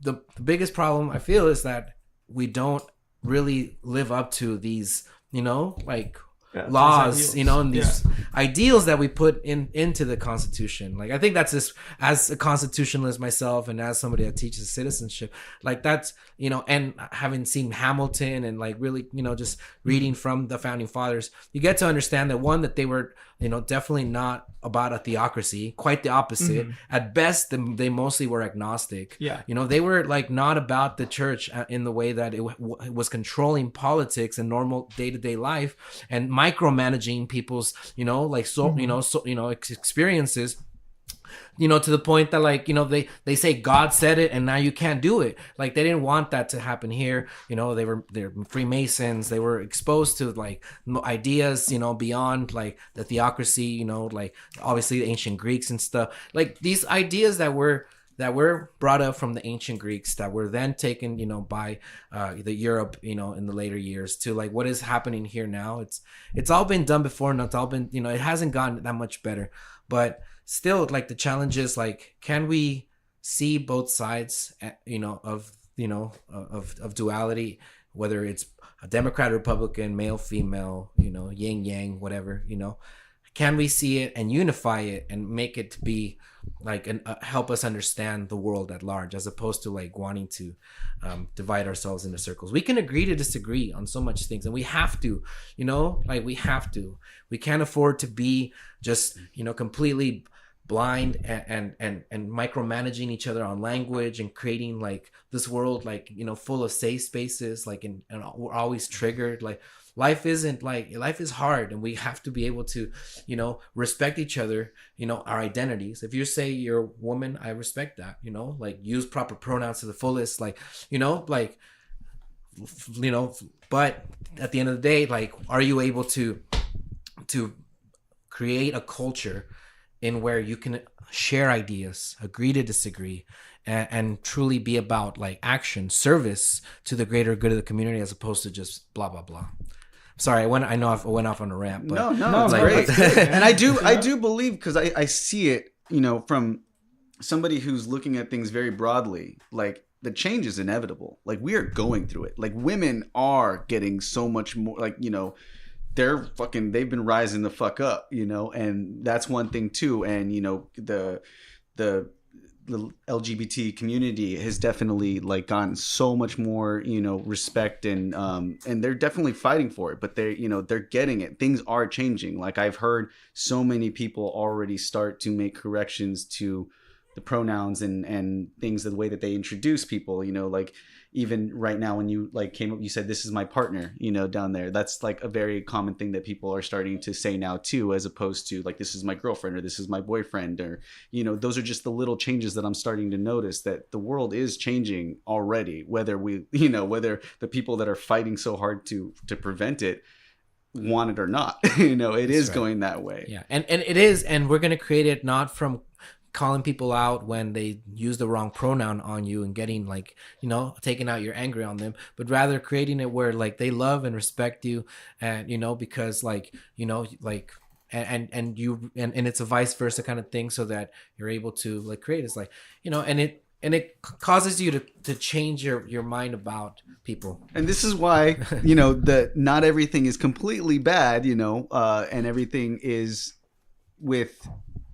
the biggest problem I feel is that we don't really live up to these laws, and these ideals that we put into the Constitution. Like I think that's just, as a constitutionalist myself and as somebody that teaches citizenship, like that's and having seen Hamilton and like really just reading from the founding fathers, you get to understand that they were definitely not about a theocracy, quite the opposite. At best, they mostly were agnostic. They were like not about the church in the way that it was controlling politics and normal day-to-day life and micromanaging people's experiences, to the point that they say God said it and now you can't do it. Like they didn't want that to happen here. They're Freemasons. They were exposed to like ideas beyond like the theocracy, like obviously the ancient Greeks and stuff, like these ideas that were brought up from the ancient Greeks that were then taken, by the Europe, in the later years to like what is happening here now. It's all been done before, and it's all been, it hasn't gotten that much better. But still, like the challenge is like, can we see both sides, of duality, whether it's a Democrat, Republican, male, female, yin, yang, whatever, can we see it and unify it and make it to be like help us understand the world at large, as opposed to like wanting to divide ourselves into circles. We can agree to disagree on so much things, and we have to, we can't afford to be just completely blind and micromanaging each other on language and creating like this world like full of safe spaces, like and we're always triggered. Like life is hard, and we have to be able to respect each other, our identities. If you say you're a woman, I respect that, like use proper pronouns to the fullest, like but at the end of the day, like are you able to create a culture in where you can share ideas, agree to disagree, and truly be about like action, service to the greater good of the community, as opposed to just blah blah blah. Sorry, I went off on a rant. But no, it's great. And I do believe, because I see it, from somebody who's looking at things very broadly, like the change is inevitable. Like we are going through it. Like women are getting so much more, like, they've been rising the fuck up, and that's one thing too. And, the LGBT community has definitely like gotten so much more, respect, and they're definitely fighting for it, but they're getting it. Things are changing. Like I've heard so many people already start to make corrections to the pronouns and things, the way that they introduce people, you know, like even right now when you like came up, you said, this is my partner, you know, down there. That's like a very common thing that people are starting to say now too, as opposed to like, this is my girlfriend or this is my boyfriend, or, you know, those are just the little changes that I'm starting to notice, that the world is changing already, whether we, you know, whether the people that are fighting so hard to prevent it want it or not. You know, it is going that way. Yeah, and it is, and we're gonna create it not from calling people out when they use the wrong pronoun on you and getting like, you know, taking out your anger on them, but rather creating it where like they love and respect you, and you know, because like, you know, like and you and it's a vice versa kind of thing, so that you're able to like create, it's like, you know, and it causes you to change your mind about people. And this is why, you know, that not everything is completely bad, you know, and everything is with,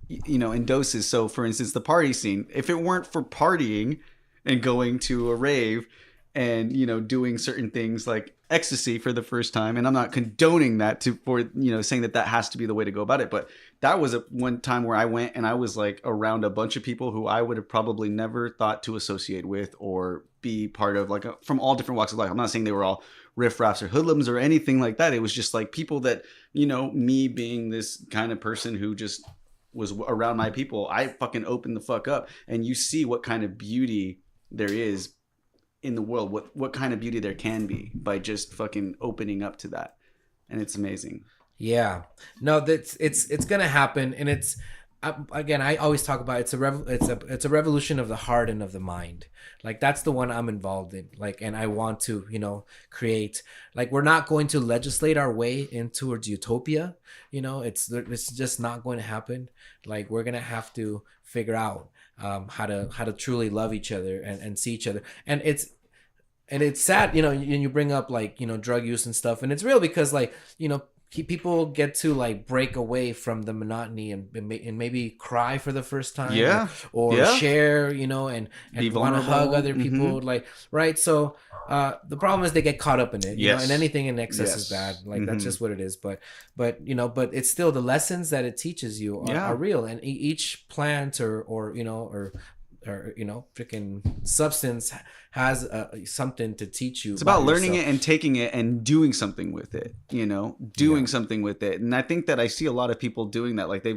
you know, in doses. So for instance, the party scene, if it weren't for partying and going to a rave and, you know, doing certain things like ecstasy for the first time, and I'm not condoning that for, you know, saying that has to be the way to go about it, but that was one time where I went and I was like around a bunch of people who I would have probably never thought to associate with or be part of, like from all different walks of life. I'm not saying they were all riffraffs or hoodlums or anything like that. It was just like people that, you know, me being this kind of person who just was around my people, I fucking opened the fuck up, and you see what kind of beauty there is in the world, what kind of beauty there can be by just fucking opening up to that. And it's amazing. Yeah, no, that's it's gonna happen, and it's again, I always talk about it's a revolution of the heart and of the mind. Like that's the one I'm involved in. Like, and I want to, you know, create. Like, we're not going to legislate our way in towards utopia. You know, it's just not going to happen. Like, we're gonna have to figure out how to truly love each other and see each other. And it's sad, you know, and you bring up like, you know, drug use and stuff, and it's real because like, you know, people get to like break away from the monotony and maybe cry for the first time, or share, you know, and want to hug other people, like, right? So the problem is they get caught up in it, you know, and anything in excess is bad. Like that's just what it is. But you know, but it's still the lessons that it teaches you are real, and each plant or you know, or you know, freaking substance has something to teach you. It's about learning it and taking it and doing something with it, you know, something with it. And I think that I see a lot of people doing that. Like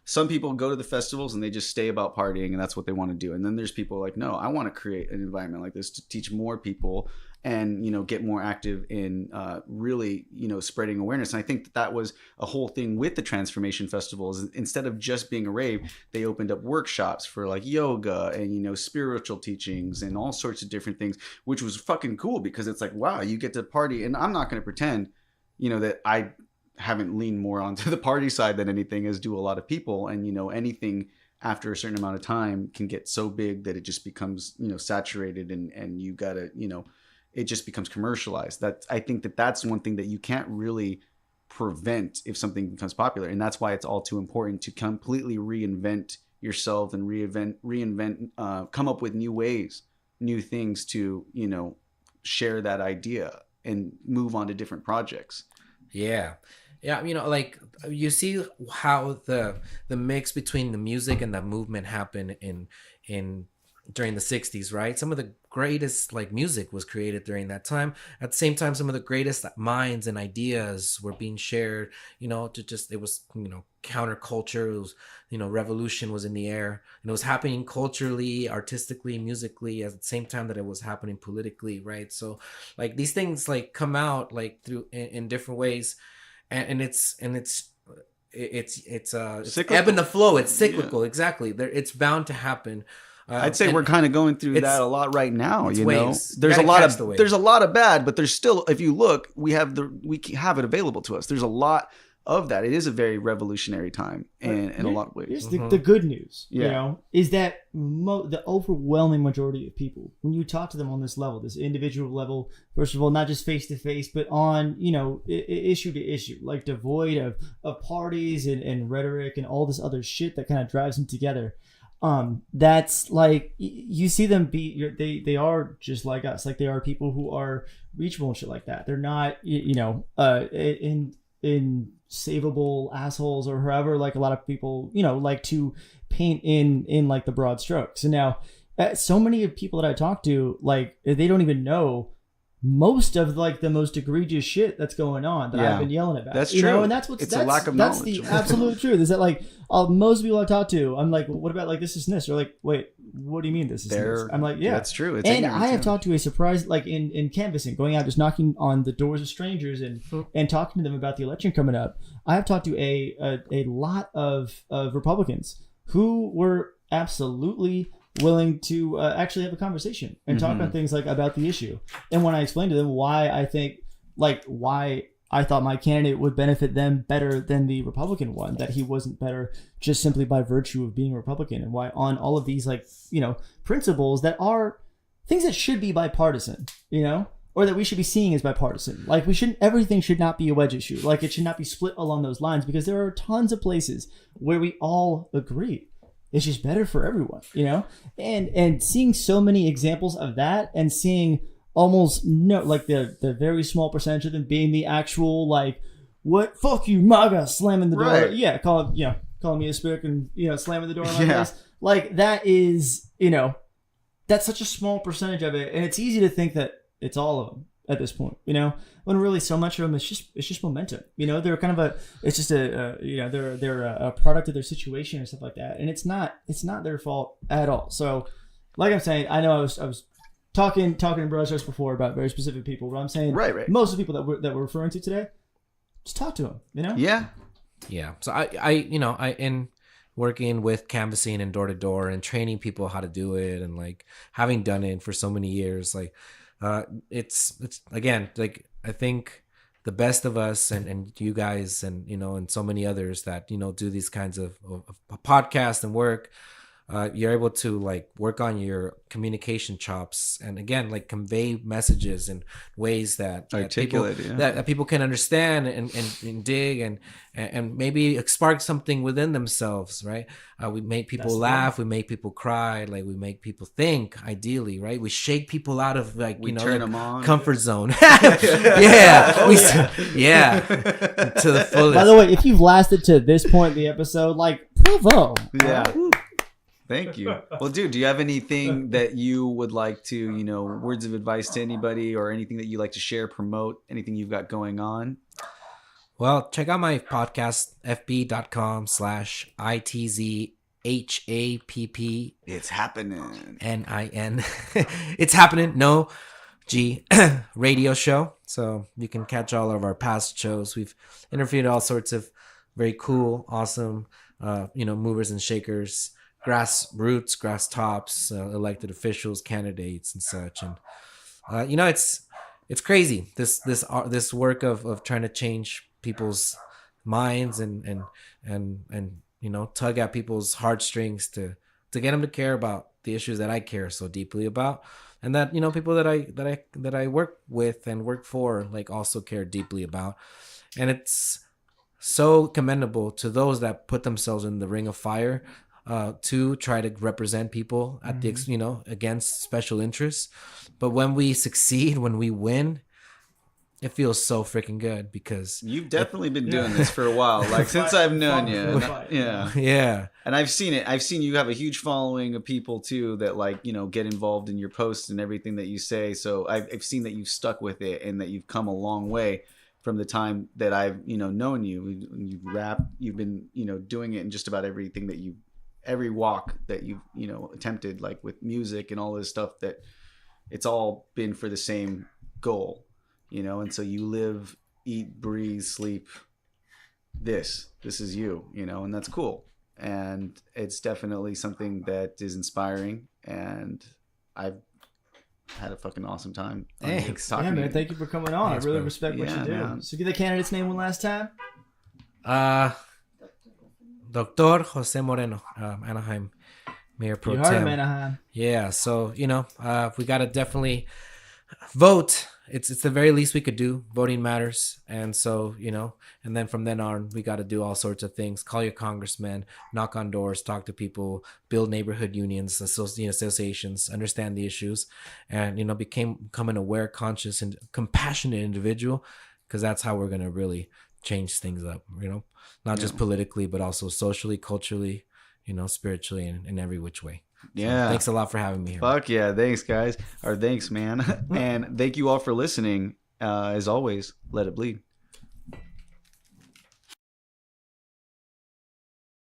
some people go to the festivals and they just stay about partying and that's what they want to do. And then there's people like, no, I want to create an environment like this to teach more people and, you know, get more active in really, you know, spreading awareness. And I think that was a whole thing with the Transformation Festivals. Instead of just being a rave, they opened up workshops for like yoga and, you know, spiritual teachings and all sorts of different things, which was fucking cool because it's like, wow, you get to party. And I'm not going to pretend, you know, that I haven't leaned more onto the party side than anything, as do a lot of people. And, you know, anything after a certain amount of time can get so big that it just becomes, you know, saturated and you gotta, you know, it just becomes commercialized. I think that's one thing that you can't really prevent if something becomes popular. And that's why it's all too important to completely reinvent yourself and reinvent, come up with new ways, new things to, you know, share that idea and move on to different projects. Yeah. Yeah, you know, like you see how the mix between the music and the movement happened in during the 60s, right? Some of the greatest like music was created during that time. At the same time, some of the greatest minds and ideas were being shared, you know, it was, you know, counterculture. It was, you know, revolution was in the air, and it was happening culturally, artistically, musically at the same time that it was happening politically, right? So like these things like come out like through in different ways, and it's ebb and the flow. It's cyclical. Exactly. It's bound to happen. I'd say we're kind of going through that a lot right now. You waves. know, there's a lot of bad, but there's still, if you look, we have it available to us. There's a lot of that. It is a very revolutionary time in a lot of ways. Here's the good news, you know, is that the overwhelming majority of people, when you talk to them on this level, this individual level, first of all, not just face to face, but on, you know, issue to issue, like devoid of parties and rhetoric and all this other shit that kind of drives them together. That's like, you see them they are just like us. Like, they are people who are reachable and shit like that. They're not, you know, and insavable assholes or however, like a lot of people, like to paint in like the broad strokes. And now so many of people that I talk to, like they don't even know most of like the most egregious shit that's going on that I've been yelling about. That's true. And that's a lack of knowledge. That's the absolute truth. Is that like most people I talk to, I'm like, what about like this is this? Or like, wait, what do you mean this is this? I'm like, yeah, that's true. It's and I have talked to a surprise, like in canvassing, going out, just knocking on the doors of strangers and talking to them about the election coming up. I have talked to a lot of Republicans who were absolutely willing to actually have a conversation and talk about things like about the issue. And when I explained to them why I thought my candidate would benefit them better than the Republican one, that he wasn't better just simply by virtue of being a Republican, and why on all of these principles that are things that should be bipartisan, or that we should be seeing as bipartisan. Like everything should not be a wedge issue. Like it should not be split along those lines, because there are tons of places where we all agree. It's just better for everyone, and seeing so many examples of that, and seeing almost the very small percentage of them being the actual what, fuck you, MAGA, slamming the door. Right. Yeah. Calling me a spick and, slamming the door in my face. Like that is, that's such a small percentage of it. And it's easy to think that it's all of them at this point, when really so much of them it's just momentum. They're kind of they're a product of their situation and stuff like that, and it's not their fault at all. So, like I'm saying, I know I was talking to brothers just before about very specific people, but I'm saying right. Most of the people that we're referring to today, just talk to them. Yeah. So I in working with canvassing and door to door and training people how to do it, and like having done it for so many years, like. It's again, like I think the best of us and you guys and and so many others that do these kinds of podcasts and work, you're able to like work on your communication chops, and again like convey messages in ways that articulate that people can understand and dig and maybe spark something within themselves, right? We make people laugh, we make people cry, like we make people think, ideally, right? We shake people out of like we turn them on. Comfort zone. Yeah. To the fullest. By the way, if you've lasted to this point in the episode, like bravo. Yeah. Thank you. Well, dude, do you have anything that you would like to, words of advice to anybody, or anything that you like to share, promote, anything you've got going on? Well, check out my podcast, fb.com/ITZHAPP. It's happening. NIN. It's happening. No G radio show. So you can catch all of our past shows. We've interviewed all sorts of very cool, awesome, movers and shakers, grassroots, grass tops, elected officials, candidates, and such. And it's crazy, this work of trying to change people's minds and tug at people's heartstrings to get them to care about the issues that I care so deeply about, and that people that I work with and work for like also care deeply about. And it's so commendable to those that put themselves in the ring of fire to try to represent people at the against special interests. But when we succeed, when we win, it feels so freaking good, because you've definitely been doing this for a while, like since I've known you. Yeah. And I've seen it. I've seen you have a huge following of people too that like get involved in your posts and everything that you say. So I've seen that you've stuck with it and that you've come a long way from the time that I've known you. You rap, you've been doing it in just about everything that every walk that you've attempted, like with music and all this stuff, that it's all been for the same goal, and so you live, eat, breathe, sleep this is you, and that's cool. And it's definitely something that is inspiring, and I've had a fucking awesome time. Thanks. Yeah, man, thank you for coming on. Thanks, I really bro. respect what you do. Man. So give the candidate's name one last time. Dr. Jose Moreno, Anaheim Mayor Pro You heard him, Tem. Anaheim. Yeah, so we gotta definitely vote. It's the very least we could do. Voting matters, and so and then from then on, we got to do all sorts of things. Call your congressman, knock on doors, talk to people, build neighborhood unions, associations, understand the issues, and become an aware, conscious, and compassionate individual, because that's how we're gonna really change things up, not just politically, but also socially, culturally, spiritually, and in every which way. Yeah. So thanks a lot for having me here. Fuck yeah. Thanks, guys. Or thanks, man. And thank you all for listening. As always, let it bleed.